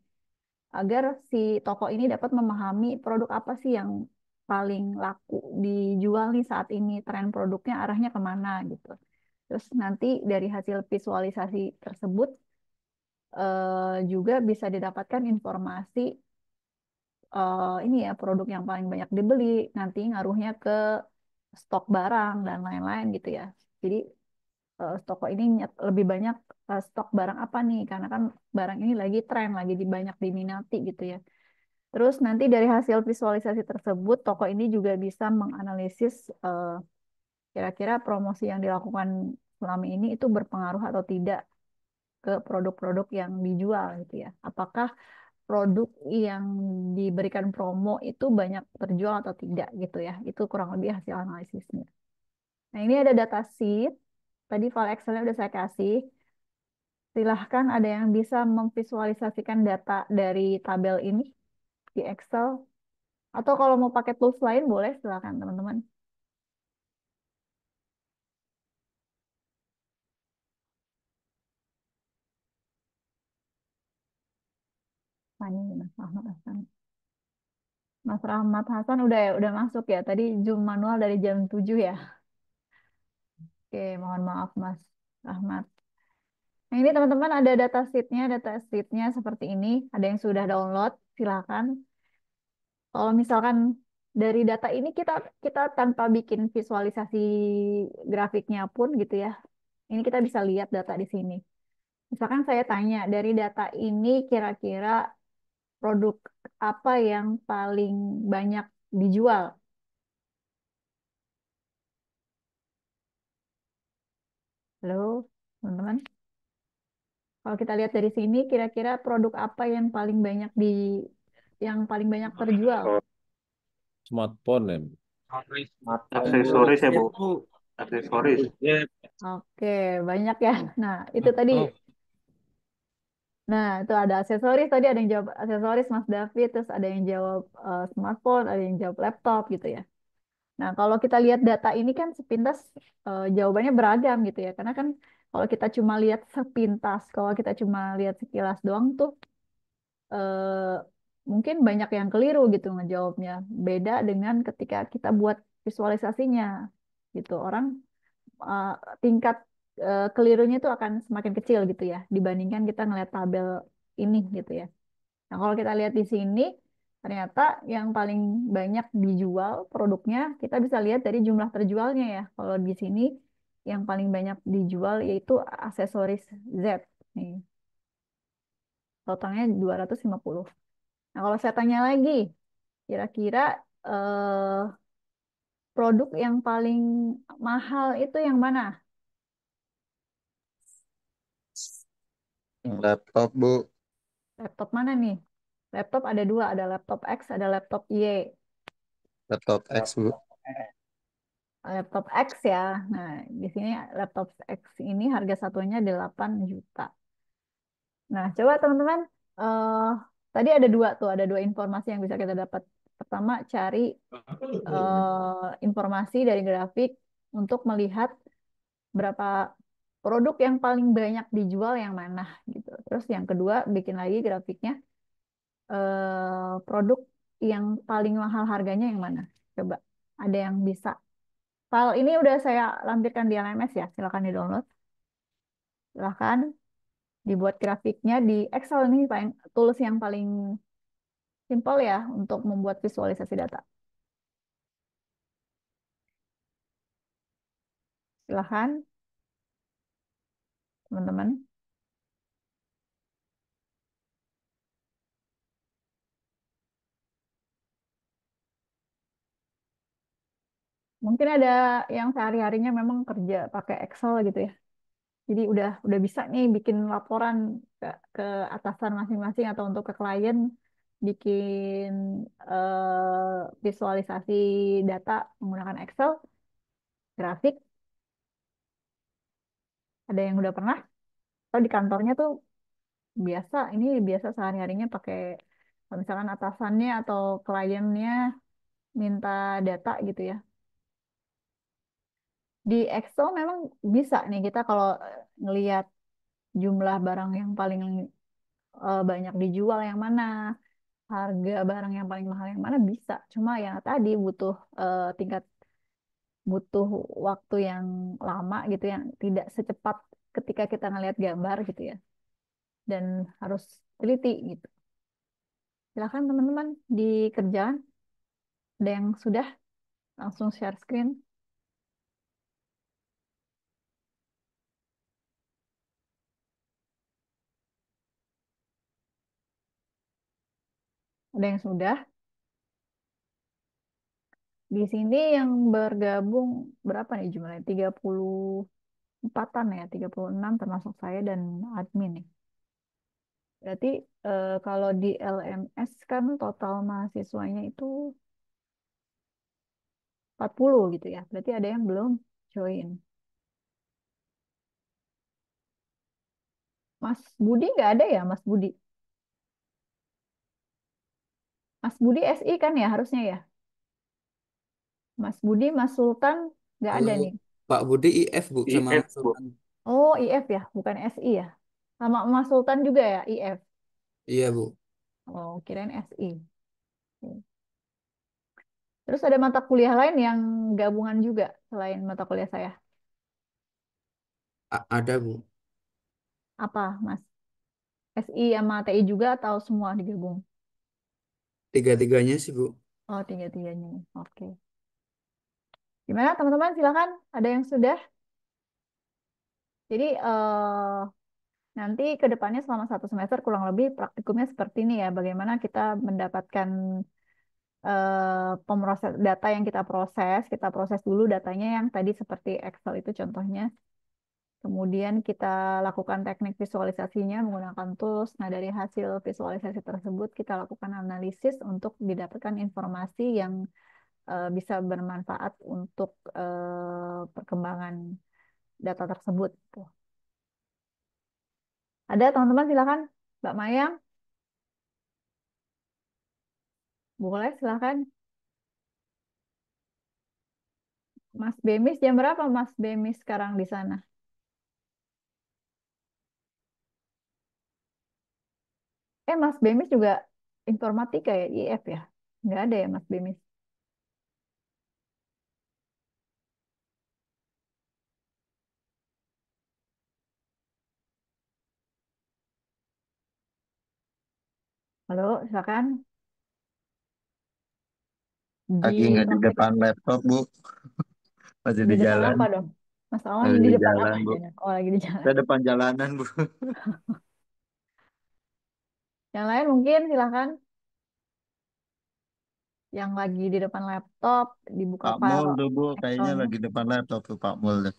Agar si toko ini dapat memahami produk apa sih yang paling laku dijual nih saat ini, tren produknya arahnya kemana gitu. Terus nanti dari hasil visualisasi tersebut juga bisa didapatkan informasi ini ya produk yang paling banyak dibeli, nanti ngaruhnya ke stok barang dan lain-lain gitu ya. Jadi toko ini lebih banyak stok barang apa nih? Karena kan barang ini lagi tren, lagi banyak diminati gitu ya. Terus nanti dari hasil visualisasi tersebut, toko ini juga bisa menganalisis kira-kira promosi yang dilakukan selama ini itu berpengaruh atau tidak ke produk-produk yang dijual gitu ya. Apakah produk yang diberikan promo itu banyak terjual atau tidak gitu ya. Itu kurang lebih hasil analisisnya. Nah, ini ada data sheet. Tadi file Excel-nya udah saya kasih. Silahkan ada yang bisa memvisualisasikan data dari tabel ini di Excel. Atau kalau mau pakai tools lain boleh, silahkan teman-teman. Nah, ini Mas Rahmat Hasan. Mas Rahmat Hasan udah masuk ya. Tadi Zoom manual dari jam 7 ya. Oke, mohon maaf Mas Rahmat. Nah, ini teman-teman ada data sheet-nya seperti ini. Ada yang sudah download, silakan. Kalau misalkan dari data ini kita tanpa bikin visualisasi grafiknya pun gitu ya. Ini kita bisa lihat data di sini. Misalkan saya tanya, dari data ini kira-kira produk apa yang paling banyak dijual? Halo, teman-teman. Kalau kita lihat dari sini, kira-kira produk apa yang paling banyak terjual? Smartphone ya. Aksesoris ya, Bu. Bu. Aksesoris. Oke, banyak ya. Nah, itu tadi Laptop. Nah, itu ada aksesoris tadi, ada yang jawab aksesoris Mas David, terus ada yang jawab smartphone, ada yang jawab laptop gitu ya. Nah, kalau kita lihat data ini kan sepintas jawabannya beragam gitu ya. Karena kan kalau kita cuma lihat sepintas, kalau kita cuma lihat sekilas doang tuh eh, mungkin banyak yang keliru gitu ngejawabnya. Beda dengan ketika kita buat visualisasinya gitu. Orang eh, tingkat kelirunya itu akan semakin kecil gitu ya dibandingkan kita ngeliat tabel ini gitu ya. Nah, kalau kita lihat di sini ternyata yang paling banyak dijual produknya kita bisa lihat dari jumlah terjualnya ya. Kalau di sini yang paling banyak dijual yaitu aksesoris Z nih. Totalnya 250. Nah, kalau saya tanya lagi, kira-kira eh, produk yang paling mahal itu yang mana? Laptop, Bu. Laptop mana nih? Laptop ada dua, ada laptop X, ada laptop Y. Laptop X, Bu. Laptop X ya. Nah, di sini laptop X ini harga satunya 8 juta. Nah, coba teman-teman, eh tadi ada dua tuh, ada dua informasi yang bisa kita dapat. Pertama, cari informasi dari grafik untuk melihat berapa produk yang paling banyak dijual yang mana gitu. Terus yang kedua, bikin lagi grafiknya produk yang paling mahal harganya yang mana. Coba, ada yang bisa. File ini udah saya lampirkan di LMS ya, silakan di-download. Silakan dibuat grafiknya di Excel ini paling tools yang paling simpel ya untuk membuat visualisasi data. Silakan teman-teman. Mungkin ada yang sehari-harinya memang kerja pakai Excel gitu ya. Jadi udah bisa nih bikin laporan ke atasan masing-masing atau untuk ke klien bikin visualisasi data menggunakan Excel, grafik. Ada yang udah pernah? Atau di kantornya tuh ini biasa sehari-harinya pakai kalau misalkan atasannya atau kliennya minta data gitu ya. Di Excel memang bisa nih kita kalau ngelihat jumlah barang yang paling banyak dijual yang mana, harga barang yang paling mahal yang mana bisa. Cuma yang tadi tingkat butuh waktu yang lama gitu yang tidak secepat ketika kita ngelihat gambar gitu ya. Dan harus teliti gitu. Silakan teman-teman di kerjaan ada yang sudah langsung share screen. Ada yang sudah. Di sini yang bergabung berapa nih jumlahnya? 34-an ya, 36 termasuk saya dan admin nih. Berarti kalau di LMS kan total mahasiswanya itu 40 gitu ya. Berarti ada yang belum join. Mas Budi nggak ada ya, Mas Budi? Mas Budi SI kan ya harusnya ya? Mas Budi, Mas Sultan nggak ada Kalau nih. Pak Budi IF Bu sama IF, Mas Bu. Sultan. Oh, IF ya, bukan SI ya. Sama Mas Sultan juga ya, IF. Iya Bu. Oh, kirain SI. Terus ada mata kuliah lain yang gabungan juga selain mata kuliah saya. Ada Bu. Apa, Mas? SI sama TI juga atau semua digabung? Tiga-tiganya sih Bu. Oh, tiga-tiganya nih. Oke. Gimana teman-teman? Silakan. Ada yang sudah? Jadi nanti ke depannya selama satu semester kurang lebih praktikumnya seperti ini ya. Bagaimana kita mendapatkan pemroses data yang kita proses dulu datanya yang tadi seperti Excel itu contohnya. Kemudian kita lakukan teknik visualisasinya menggunakan tools. Nah, dari hasil visualisasi tersebut kita lakukan analisis untuk didapatkan informasi yang bisa bermanfaat untuk perkembangan data tersebut. Tuh. Ada teman-teman silakan. Mbak Mayang, boleh silakan. Mas Bemis, jam berapa Mas Bemis sekarang di sana? Mas Bemis juga informatika ya, IF ya? Nggak ada ya Mas Bemis? Halo, silakan. Di Lagi nggak di informatika. depan laptop, Bu. Masih Di di depan jalan. apa dong? Mas Awan Masih di di depan apa jalan, Bu. aja? Oh, lagi di jalan. Saya depan jalanan, Bu. Yang lain mungkin silakan. Yang lagi di depan laptop, dibuka Pak Mul file tuh, Bu. Kayaknya Excelnya. lagi depan laptop tuh Pak Mul tuh.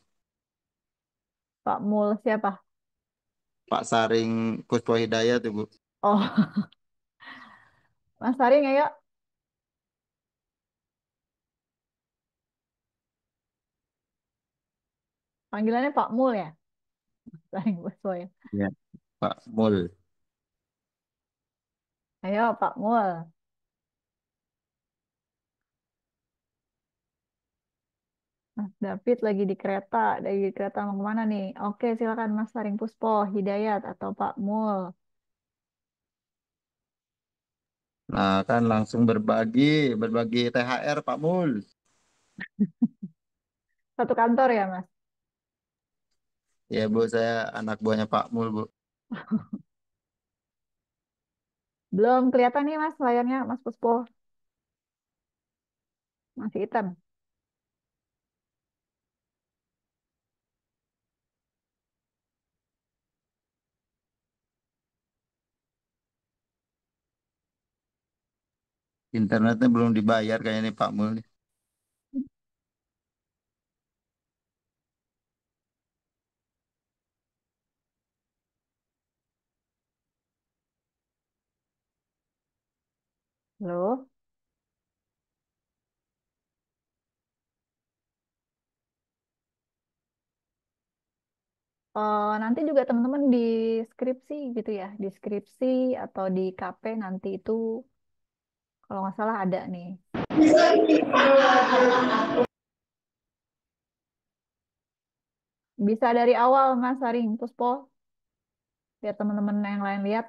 Pak Mul siapa? Pak Saring Kuspo Hidayat tuh, Bu. Oh, Mas Saring ayo. Panggilannya Pak Mul ya? Saring Boswo ya. Iya, Pak Mul. Ayo Pak Mul. Mas David lagi di kereta mau kemana nih? Oke, silakan Mas Saring Puspo, Hidayat atau Pak Mul. Nah, kan langsung berbagi THR Pak Mul. Satu kantor ya, Mas? Ya, Bu, saya anak buahnya Pak Mul, Bu. Belum kelihatan nih Mas layarnya Mas Puspo. Masih hitam. Internetnya belum dibayar kayaknya nih Pak Mul nih. Loh. Nanti juga teman-teman di skripsi gitu ya, di skripsi atau di KP nanti itu kalau nggak salah ada nih. Bisa dari awal Mas Saring Puspo, biar teman-teman yang lain lihat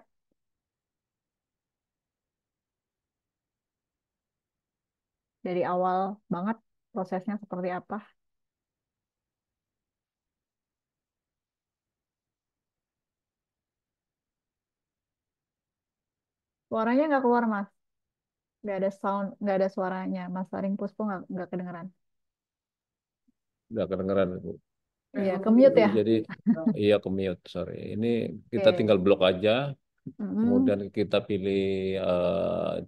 dari awal banget prosesnya seperti apa. Suaranya nggak keluar Mas, nggak ada sound, nggak ada suaranya. Mas Saring Puspo nggak kedengeran. Nggak kedengeran, Bu. Iya, ke-mute ya. Jadi iya ke mute, sorry. Ini kita Oke. tinggal blok aja, Mm-mm. kemudian kita pilih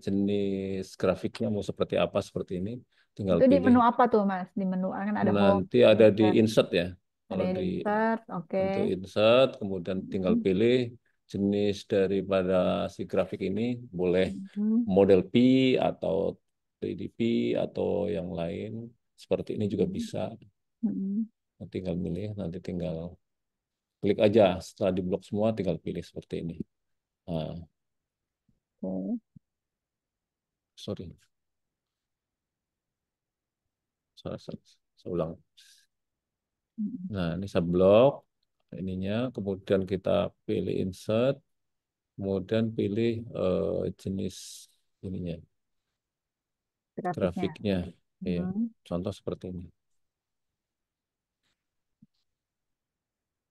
jenis grafiknya mau seperti apa seperti ini, tinggal Itu di pilih. menu apa tuh Mas? Di menu kan ada home, Nanti ada di insert, insert ya. ada Kalau di insert, oke. untuk insert, kemudian tinggal Mm-mm. pilih jenis daripada si grafik ini, boleh Mm-mm. model P atau 3D P atau yang lain. Seperti ini juga bisa. Mm-mm. Tinggal milih, nanti tinggal klik aja. Setelah diblok semua, tinggal pilih seperti ini. Nah, Oke. sorry, saya ulang. Mm-mm. Nah, ini saya blok ininya, kemudian kita pilih insert, kemudian pilih jenis ininya, Grafiknya. grafiknya. Iya, Hmm. contoh seperti ini.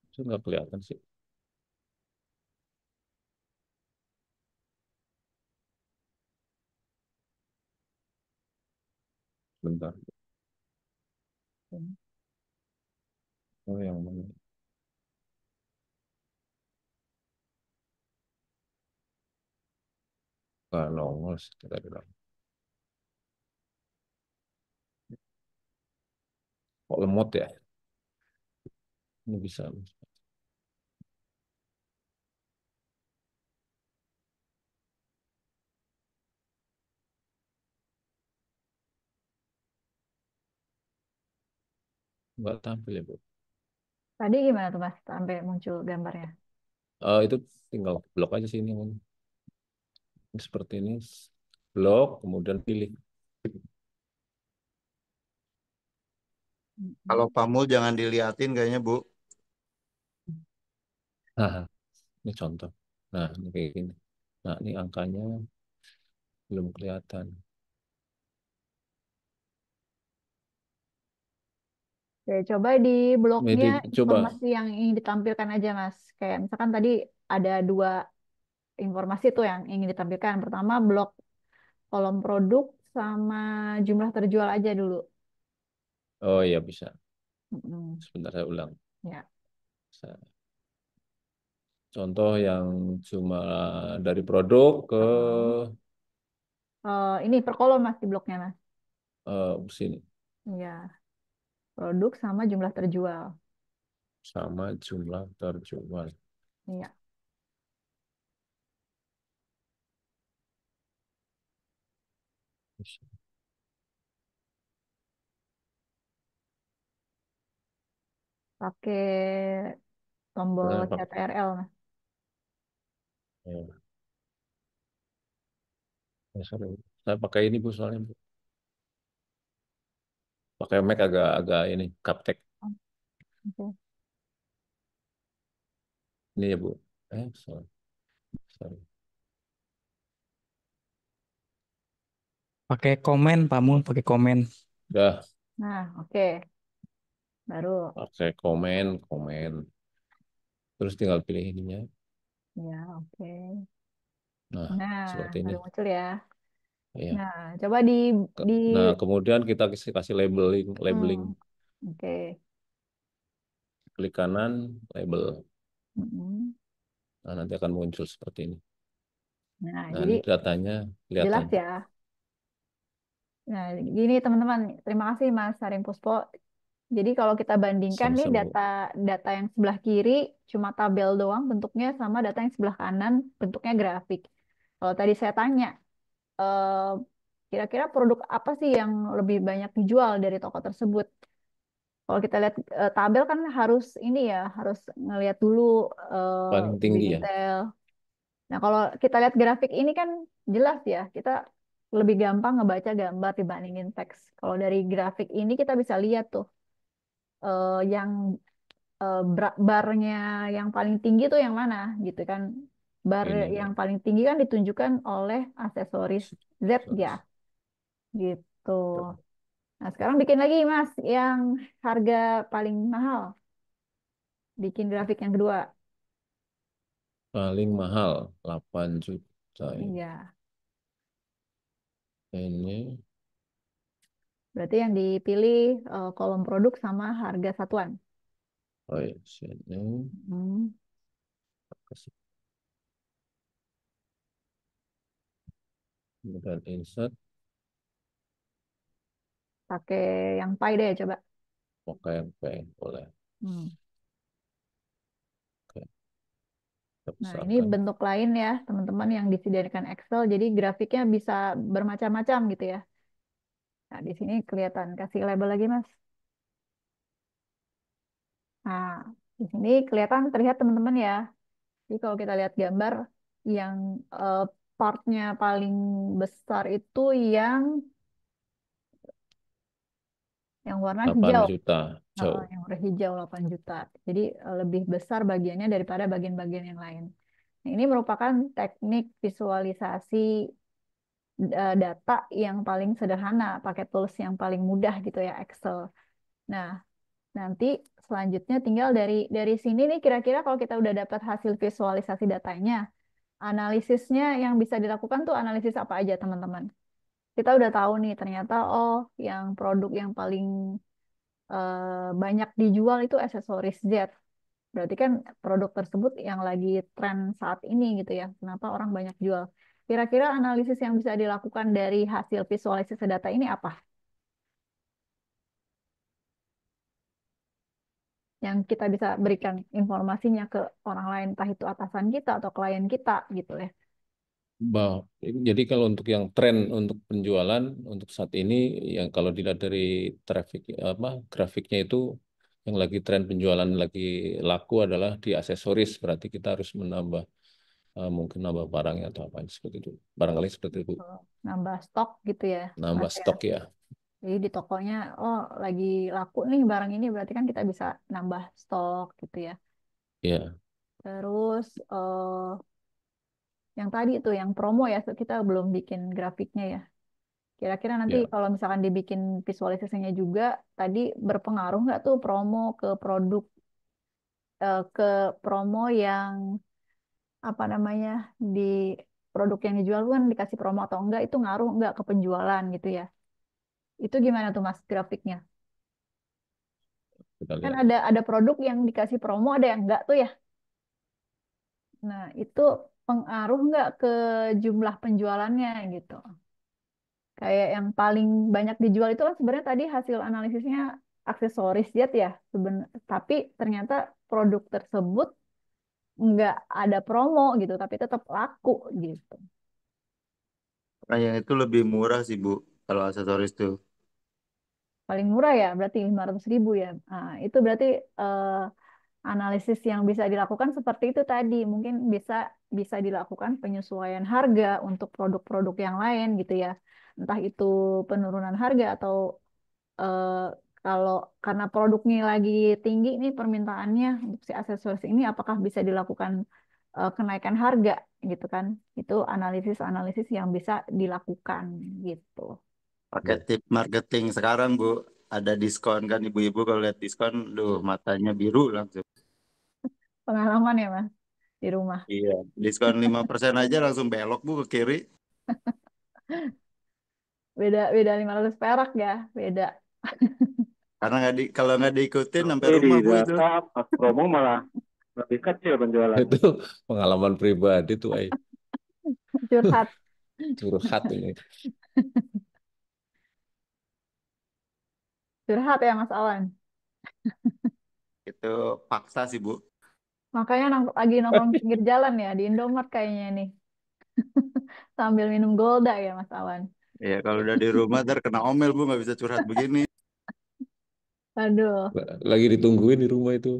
Itu nggak kelihatan sih. Bentar. Oh, yang mana? Nggak nongol sih, kita bilang. Kok lemot ya? Ini bisa. Nggak tampil ya, Bu. Tadi gimana tuh Mas sampai muncul gambarnya? itu tinggal blok aja sini. Seperti ini. Blok, kemudian pilih. Kalau Pamul jangan diliatin kayaknya, Bu. Nah, ini contoh. Nah, ini kayak gini. Nah, ini angkanya belum kelihatan. Oke, coba di blognya Coba. informasi yang ingin ditampilkan aja, Mas. Kayak misalkan tadi ada 2 informasi tuh yang ingin ditampilkan. Pertama, blok kolom produk sama jumlah terjual aja dulu. Oh iya bisa. Mm-mm. Sebentar saya ulang. Ya. Contoh yang cuma dari produk ke Ini per kolom, Mas, di blognya, Mas. sini. Ya, produk sama jumlah terjual. Sama jumlah terjual. Iya. Pakai tombol Saya pakai, CTRL, Mas. ya, sorry. Saya pakai ini Bu soalnya Bu. Pakai Mac agak ini Captek. Oke. Ini ya Bu. Sorry. Sorry. Pakai komen, Pamul, pakai komen. Udah Nah, oke. Baru. pakai komen. Terus tinggal pilih ininya. Ya, oke. Nah, Nah, seperti ini. baru muncul ya. Ya. Nah, coba di Nah, kemudian kita kasih labeling. Oke. Klik kanan, label. Mm-mm. Nah, nanti akan muncul seperti ini. Nah, Nah, jadi ini datanya jelas kelihatan. ya. Nah, gini teman-teman, terima kasih Mas Saring Puspo. Jadi kalau kita bandingkan nih Sama-sama Bu. data yang sebelah kiri cuma tabel doang bentuknya sama data yang sebelah kanan bentuknya grafik. Kalau tadi saya tanya, eh, kira-kira produk apa sih yang lebih banyak dijual dari toko tersebut? Kalau kita lihat tabel kan harus ini ya, harus ngelihat dulu Paling lebih tinggi ya. detail. Nah, kalau kita lihat grafik ini kan jelas ya, kita lebih gampang ngebaca gambar dibandingin teks. Kalau dari grafik ini kita bisa lihat tuh yang barnya yang paling tinggi tuh yang mana gitu kan. Bar Ini yang Bu. paling tinggi kan ditunjukkan oleh aksesoris Z ya, gitu. Nah, sekarang bikin lagi Mas yang harga paling mahal. Bikin grafik yang kedua. Paling mahal 8 juta Iya. ini. Berarti yang dipilih kolom produk sama harga satuan. Oh iya, sini. Hmm. Kasih. Kemudian insert. Pakai yang pie deh coba. Pakai yang boleh. Hmm. Oke. Kita Nah, ini besarkan. bentuk lain ya, teman-teman yang disediakan Excel. Jadi grafiknya bisa bermacam-macam gitu ya. Nah, di sini kelihatan. Kasih label lagi, Mas. Nah, di sini kelihatan terlihat teman-teman ya. Jadi kalau kita lihat gambar yang eh, partnya paling besar itu yang warna 8 hijau. juta. Yang warna hijau 8 juta. Jadi lebih besar bagiannya daripada bagian-bagian yang lain. Nah, ini merupakan teknik visualisasi data yang paling sederhana, pakai tools yang paling mudah gitu ya, Excel. Nah, nanti selanjutnya tinggal dari sini nih kira-kira kalau kita udah dapat hasil visualisasi datanya, analisisnya yang bisa dilakukan tuh analisis apa aja, teman-teman? Kita udah tahu nih ternyata oh yang produk yang paling banyak dijual itu aksesoris Z. Berarti kan produk tersebut yang lagi tren saat ini gitu ya. Kenapa orang banyak jual? Kira-kira analisis yang bisa dilakukan dari hasil visualisasi data ini apa? Yang kita bisa berikan informasinya ke orang lain, entah itu atasan kita atau klien kita gitu ya. Bah, jadi kalau untuk yang tren untuk penjualan untuk saat ini yang kalau dilihat dari traffic apa grafiknya itu Yang lagi tren penjualan lagi laku adalah di aksesoris, berarti kita harus menambah mungkin nambah barangnya atau apa seperti itu. Barangkali seperti itu. Nambah stok gitu ya, Nambah Mas ya. stok ya. Jadi di tokonya, oh lagi laku nih barang ini, berarti kan kita bisa nambah stok gitu ya. Iya. Terus yang tadi itu yang promo ya, kita belum bikin grafiknya ya. Kira-kira nanti Ya. kalau misalkan dibikin visualisasinya juga, tadi berpengaruh nggak tuh promo ke produk, ke promo yang apa namanya, di produk yang dijual kan dikasih promo atau enggak, itu ngaruh enggak ke penjualan gitu ya. Itu gimana tuh Mas grafiknya? Kita Kan lihat. ada produk yang dikasih promo, ada yang enggak tuh ya. Nah, itu pengaruh nggak ke jumlah penjualannya gitu. Kayak yang paling banyak dijual itu kan sebenarnya tadi hasil analisisnya aksesoris jet ya. Tapi ternyata produk tersebut nggak ada promo gitu, tapi tetap laku gitu. Nah, yang itu lebih murah sih, Bu. Kalau aksesoris tuh. Paling murah ya berarti 500.000 ya. Nah, itu berarti eh, analisis yang bisa dilakukan seperti itu tadi. Mungkin bisa bisa dilakukan penyesuaian harga untuk produk-produk yang lain gitu ya. Entah itu penurunan harga atau eh, kalau karena produknya lagi tinggi nih permintaannya untuk si aksesoris ini, apakah bisa dilakukan kenaikan harga gitu kan? Itu analisis-analisis yang bisa dilakukan gitu. Pakai tip marketing sekarang, Bu. Ada diskon kan ibu-ibu kalau lihat diskon, duh matanya biru langsung. Pengalaman ya Mas di rumah. Iya, diskon 5% aja langsung belok, Bu, ke kiri. Beda beda 500 perak ya, beda. Karena kalau nggak diikutin sampai Tapi di rumah, Bu, itu. data pas promo malah lebih kecil penjualannya. Itu pengalaman pribadi tuh, Curhat. curhat ini. Curhat ya Mas Awan. Itu paksa sih, Bu. Makanya lagi nongkrong di pinggir jalan ya di Indomaret kayaknya nih. Sambil minum Golda ya Mas Awan. Ya, kalau udah di rumah ntar kena omel, Bu, nggak bisa curhat begini. Aduh. Lagi ditungguin di rumah itu.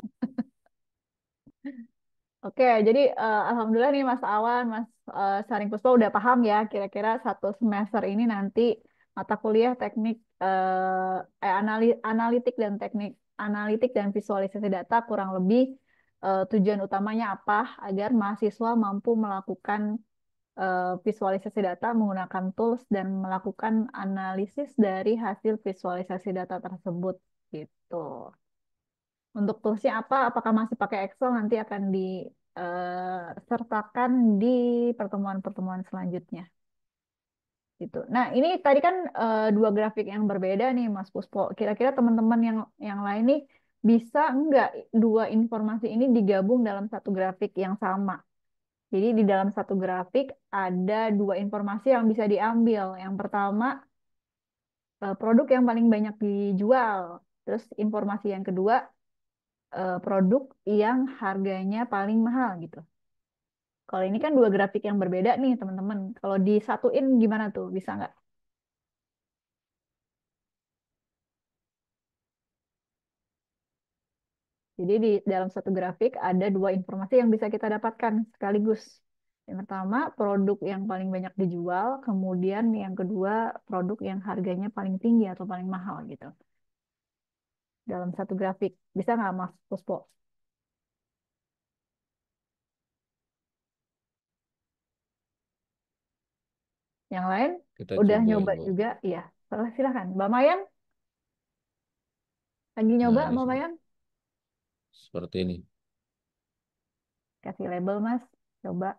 Oke, jadi alhamdulillah nih Mas Awan, Mas Saring Puspa udah paham ya kira-kira satu semester ini nanti mata kuliah teknik analitik dan teknik analitik dan visualisasi data kurang lebih tujuan utamanya apa agar mahasiswa mampu melakukan visualisasi data menggunakan tools dan melakukan analisis dari hasil visualisasi data tersebut gitu. Untuk toolsnya apa? Apakah masih pakai Excel? Nanti akan disertakan di pertemuan-pertemuan selanjutnya. Gitu. Nah, ini tadi kan dua grafik yang berbeda nih, Mas Puspo. Kira-kira teman-teman yang lain nih bisa enggak dua informasi ini digabung dalam satu grafik yang sama? Jadi di dalam satu grafik ada dua informasi yang bisa diambil. Yang pertama produk yang paling banyak dijual. Terus informasi yang kedua produk yang harganya paling mahal gitu. Kalau ini kan dua grafik yang berbeda nih teman-teman. Kalau disatuin gimana tuh? Bisa nggak? Jadi di dalam satu grafik ada dua informasi yang bisa kita dapatkan sekaligus. Yang pertama produk yang paling banyak dijual, kemudian yang kedua produk yang harganya paling tinggi atau paling mahal gitu. Dalam satu grafik. Bisa nggak Mas Puspo? Yang lain Kita udah coba, nyoba Ibu. juga? Iya. Silakan. Mbak Mayan, lagi nyoba Nah, ini Mbak Mayan? seperti ini. Kasih label Mas. Coba.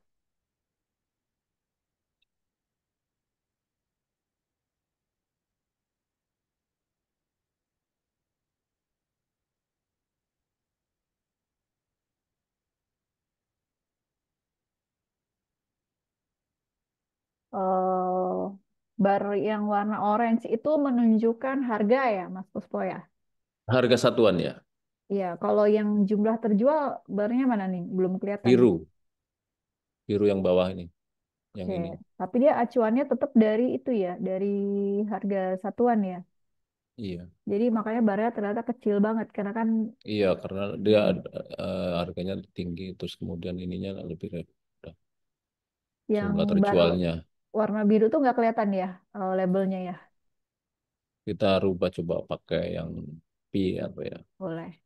eh bar yang warna orange itu menunjukkan harga ya, Mas Puspo ya? Harga satuan ya, Iya, kalau yang jumlah terjual barnya mana nih? Belum kelihatan nih. biru. Biru yang bawah ini, yang Oke, ini. tapi dia acuannya tetap dari itu ya, dari harga satuan ya. Iya, Jadi makanya barnya ternyata kecil banget karena kan iya karena dia harganya tinggi, terus kemudian ininya lebih rendah yang jumlah bar terjualnya. warna biru tuh nggak kelihatan ya labelnya ya. Kita rubah coba pakai yang pi apa ya? Boleh.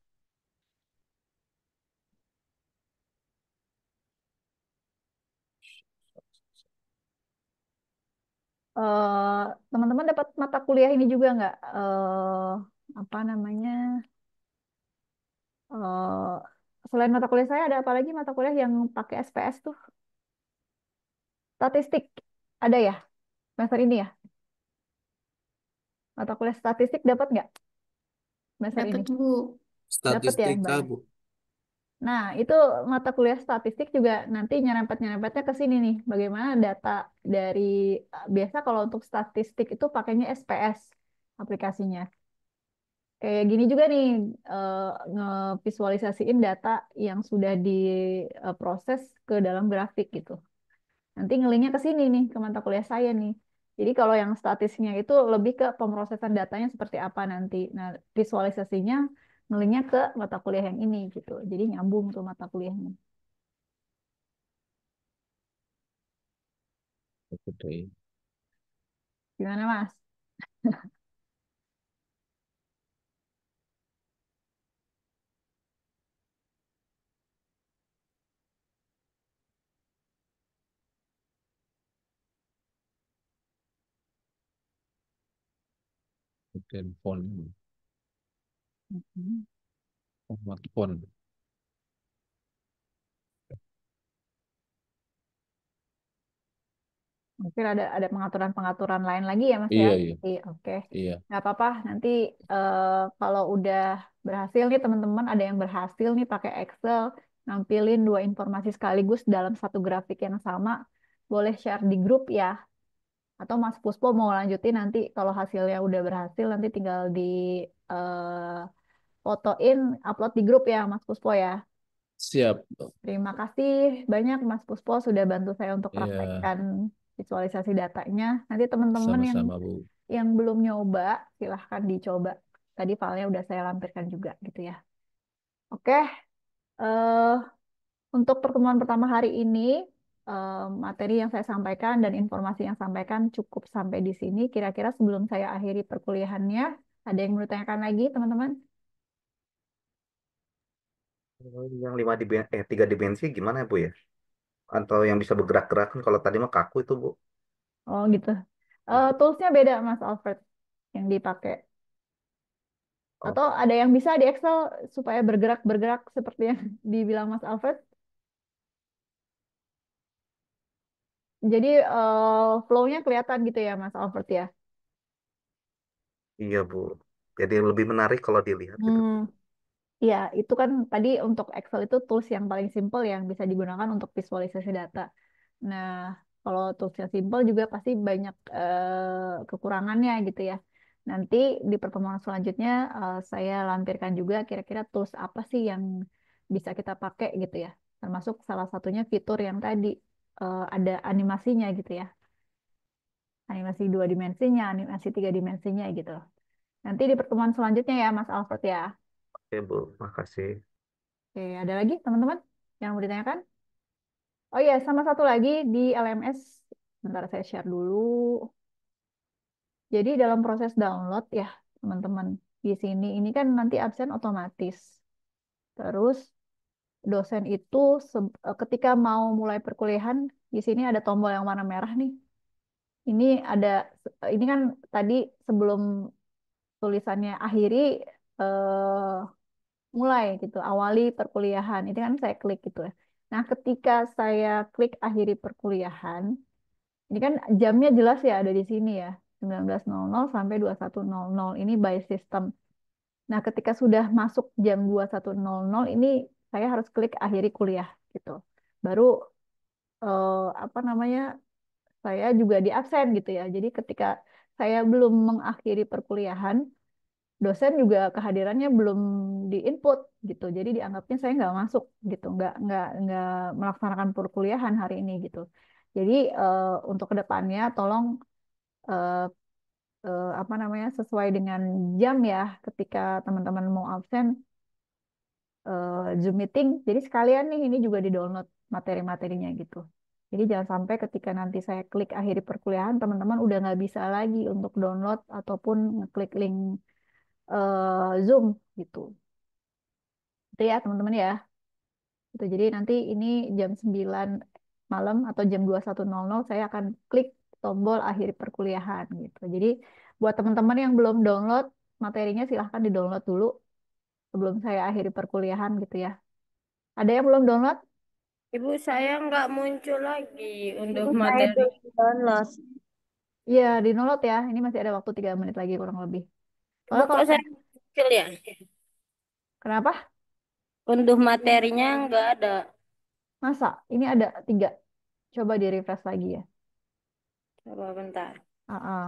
Teman-teman dapat mata kuliah ini juga nggak? Apa namanya? eh Selain mata kuliah saya ada apa lagi mata kuliah yang pakai SPS tuh? Statistik ada ya semester ini ya? Mata kuliah statistik dapat nggak semester ini? Dapat, Bu. Dapat ya, Statistika, Mbak ya? Bu. Nah, itu mata kuliah statistik juga nanti nyerempet-nyerempetnya ke sini nih. Bagaimana data dari biasa kalau untuk statistik itu pakainya SPS aplikasinya. Kayak gini juga nih eh, ngevisualisasiin data yang sudah diproses ke dalam grafik gitu. Nanti ngelinknya ke sini nih ke mata kuliah saya nih. Jadi kalau yang statistiknya itu lebih ke pemrosesan datanya seperti apa nanti. Nah, visualisasinya ngelinknya ke mata kuliah yang ini gitu. Jadi nyambung tuh mata kuliahnya. Oke. Gimana, Mas? Kemudian font, Mhm. format font. Mungkin ada pengaturan-pengaturan lain lagi ya, Mas ya? Iya, iya, Iya, oke. iya. Nggak apa-apa. Nanti kalau udah berhasil nih teman-teman, ada yang berhasil nih pakai Excel, nampilin dua informasi sekaligus dalam satu grafik yang sama, boleh share di grup ya. Atau Mas Puspo mau lanjutin nanti kalau hasilnya udah berhasil, nanti tinggal di fotoin, upload di grup ya, Mas Puspo ya. Siap. Terima kasih banyak Mas Puspo sudah bantu saya untuk Iya, praktekkan visualisasi datanya. Nanti teman-teman sama-sama, Bu. yang belum nyoba, silahkan dicoba. Tadi filenya udah saya lampirkan juga gitu ya. Oke, eh, untuk pertemuan pertama hari ini, materi yang saya sampaikan dan informasi yang sampaikan cukup sampai di sini. Kira-kira sebelum saya akhiri perkuliahannya, ada yang mau ditanyakan lagi, teman-teman? Yang 3 dimensi gimana Bu ya? Atau yang bisa bergerak-gerak kan kalau tadi mah kaku itu Bu. Oh gitu. Toolsnya beda, Mas Alfred, yang dipakai. Oh Atau ada yang bisa di Excel supaya bergerak-bergerak seperti yang dibilang Mas Alfred. Jadi flow-nya kelihatan gitu ya Mas Alfred ya. iya Bu. Jadi lebih menarik kalau dilihat gitu. Hmm, ya itu kan tadi untuk Excel itu tools yang paling simple yang bisa digunakan untuk visualisasi data. Nah, kalau toolsnya simple juga pasti banyak kekurangannya gitu ya. Nanti di pertemuan selanjutnya saya lampirkan juga kira-kira tools apa sih yang bisa kita pakai gitu ya. Termasuk salah satunya fitur yang tadi ada animasinya gitu ya. Animasi dua dimensinya, animasi tiga dimensinya gitu. Nanti di pertemuan selanjutnya ya, Mas Alfred ya. Oke Bu, makasih. Oke, ada lagi teman-teman yang mau ditanyakan? Oh iya, sama satu lagi di LMS. Bentar saya share dulu. Jadi dalam proses download ya, teman-teman. Di sini ini kan nanti absen otomatis. Terus dosen itu ketika mau mulai perkuliahan, di sini ada tombol yang warna merah nih. Ini ada, ini kan tadi sebelum tulisannya akhiri eh, mulai gitu, awali perkuliahan. Itu kan saya klik gitu ya. Nah, ketika saya klik akhiri perkuliahan, ini kan jamnya jelas ya ada di sini ya. 19.00 sampai 21.00 ini by system. Nah, ketika sudah masuk jam 21.00 ini saya harus klik akhiri kuliah gitu. Baru apa namanya? Saya juga di absen gitu ya. Jadi ketika saya belum mengakhiri perkuliahan, dosen juga kehadirannya belum diinput gitu. Jadi dianggapnya saya nggak masuk gitu, nggak melaksanakan perkuliahan hari ini gitu. Jadi untuk kedepannya tolong eh, apa namanya sesuai dengan jam ya ketika teman-teman mau absen Zoom meeting. Jadi sekalian nih ini juga di-download materi-materinya gitu. Jadi jangan sampai ketika nanti saya klik akhiri perkuliahan, teman-teman udah nggak bisa lagi untuk download ataupun ngeklik link Zoom gitu. Itu ya teman-teman ya. Gitu. Jadi nanti ini jam 9 malam atau jam 21.00 saya akan klik tombol akhiri perkuliahan gitu. Jadi buat teman-teman yang belum download materinya silahkan di-download dulu sebelum saya akhiri perkuliahan gitu ya. Ada yang belum download? Ibu saya nggak muncul lagi unduh Ibu saya materi. belum download. Iya, di-download ya. Ini masih ada waktu 3 menit lagi kurang lebih. Ibu Soalnya kok kalau saya muncul ya? kenapa? Unduh materinya nggak ada. Masa? Ini ada 3. Coba di-refresh lagi ya. Coba bentar. Ah, ah.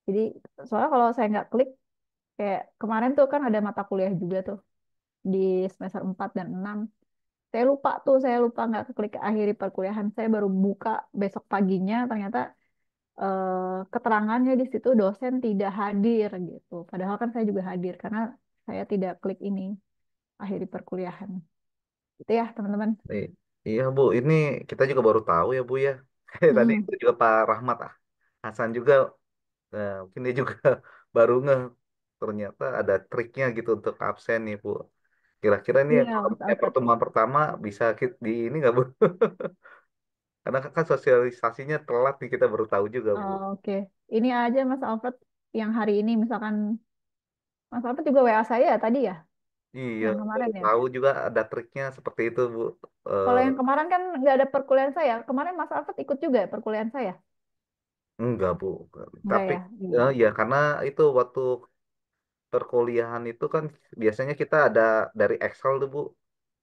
Jadi soalnya kalau saya nggak klik, kayak kemarin tuh kan ada mata kuliah juga tuh di semester 4 dan 6. Saya lupa nggak klik ke akhiri perkuliahan. Saya baru buka besok paginya, ternyata keterangannya di situ dosen tidak hadir gitu. Padahal kan saya juga hadir karena saya tidak klik ini akhiri perkuliahan. Itu ya teman-teman. Nih, iya Bu, ini kita juga baru tahu ya Bu ya. Tadi Mm-mm. itu juga Pak Rahmat Hasan juga, mungkin dia juga baru ternyata ada triknya gitu untuk absen nih Bu. Kira-kira ini Iya, kalau Mas misalnya Alfred. pertemuan pertama bisa di ini nggak Bu? Karena kan sosialisasinya telat nih kita baru tahu juga Bu. Oke. Ini aja Mas Alfred yang hari ini misalkan Mas Alfred juga WA saya ya tadi ya, Iya, yang kemarin baru ya. tahu juga ada triknya seperti itu Bu. Kalau Eh, yang kemarin kan nggak ada perkuliahan saya. Kemarin Mas Alfred ikut juga ya perkuliahan saya. enggak Bu, Enggak tapi ya? Iya. ya karena itu waktu perkuliahan itu kan biasanya kita ada dari Excel tuh Bu.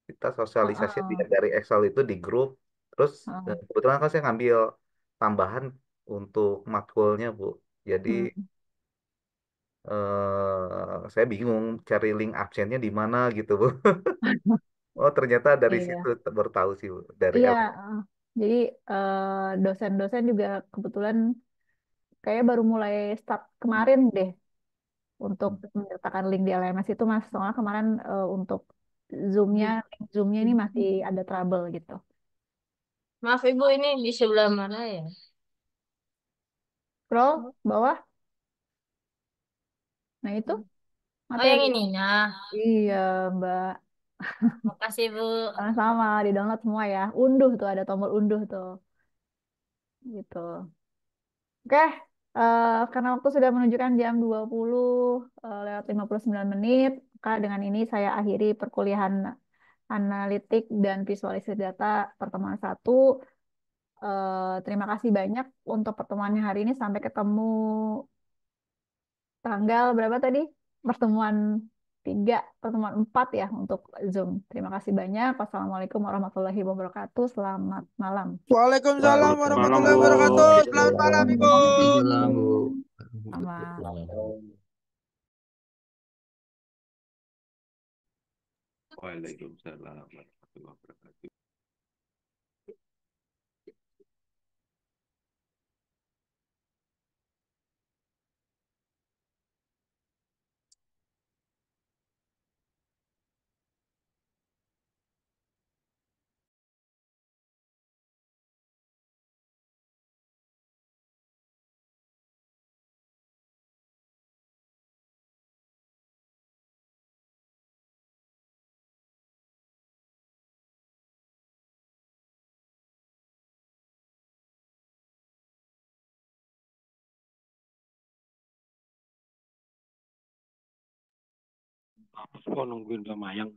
Kita sosialisasi Heeh. dari Excel itu di grup. Terus Heeh. kebetulan kan saya ngambil tambahan untuk matkulnya Bu. Jadi Hmm. saya bingung cari link absennya di mana gitu Bu. Oh ternyata dari situ Iya. baru tahu sih Bu. Dari Iya. L. Jadi dosen-dosen juga kebetulan kayak baru mulai start kemarin deh untuk menyertakan link di LMS itu Mas. Soalnya kemarin untuk link Zoom-nya ini masih ada trouble gitu. Maaf Ibu, ini di sebelah mana ya? Scroll bawah. Nah itu Oh, yang materi. ini. Nah, Iya, Mbak. makasih Bu. Sama-sama di-download semua ya. Unduh tuh ada tombol unduh tuh. Gitu. Oke, karena waktu sudah menunjukkan jam 20 lewat 59 menit, maka dengan ini saya akhiri perkuliahan analitik dan visualisasi data pertemuan 1. Terima kasih banyak untuk pertemuannya hari ini. Sampai ketemu tanggal berapa tadi? Pertemuan 3, pertemuan 4 ya untuk Zoom. Terima kasih banyak. Wassalamualaikum warahmatullahi wabarakatuh. Selamat malam. Waalaikumsalam Malam warahmatullahi Bu. wabarakatuh. Selamat malam, Ibu. Waalaikumsalam, Bu. Sama. Waalaikumsalam warahmatullahi wabarakatuh. Kok nungguin Mbak Mayang?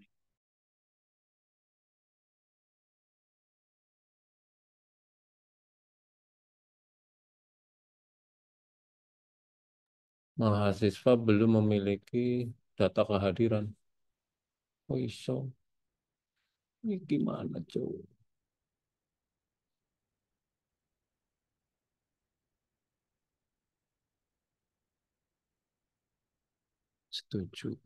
Mahasiswa belum memiliki data kehadiran. Oh iso. Ini gimana cuy? Setuju.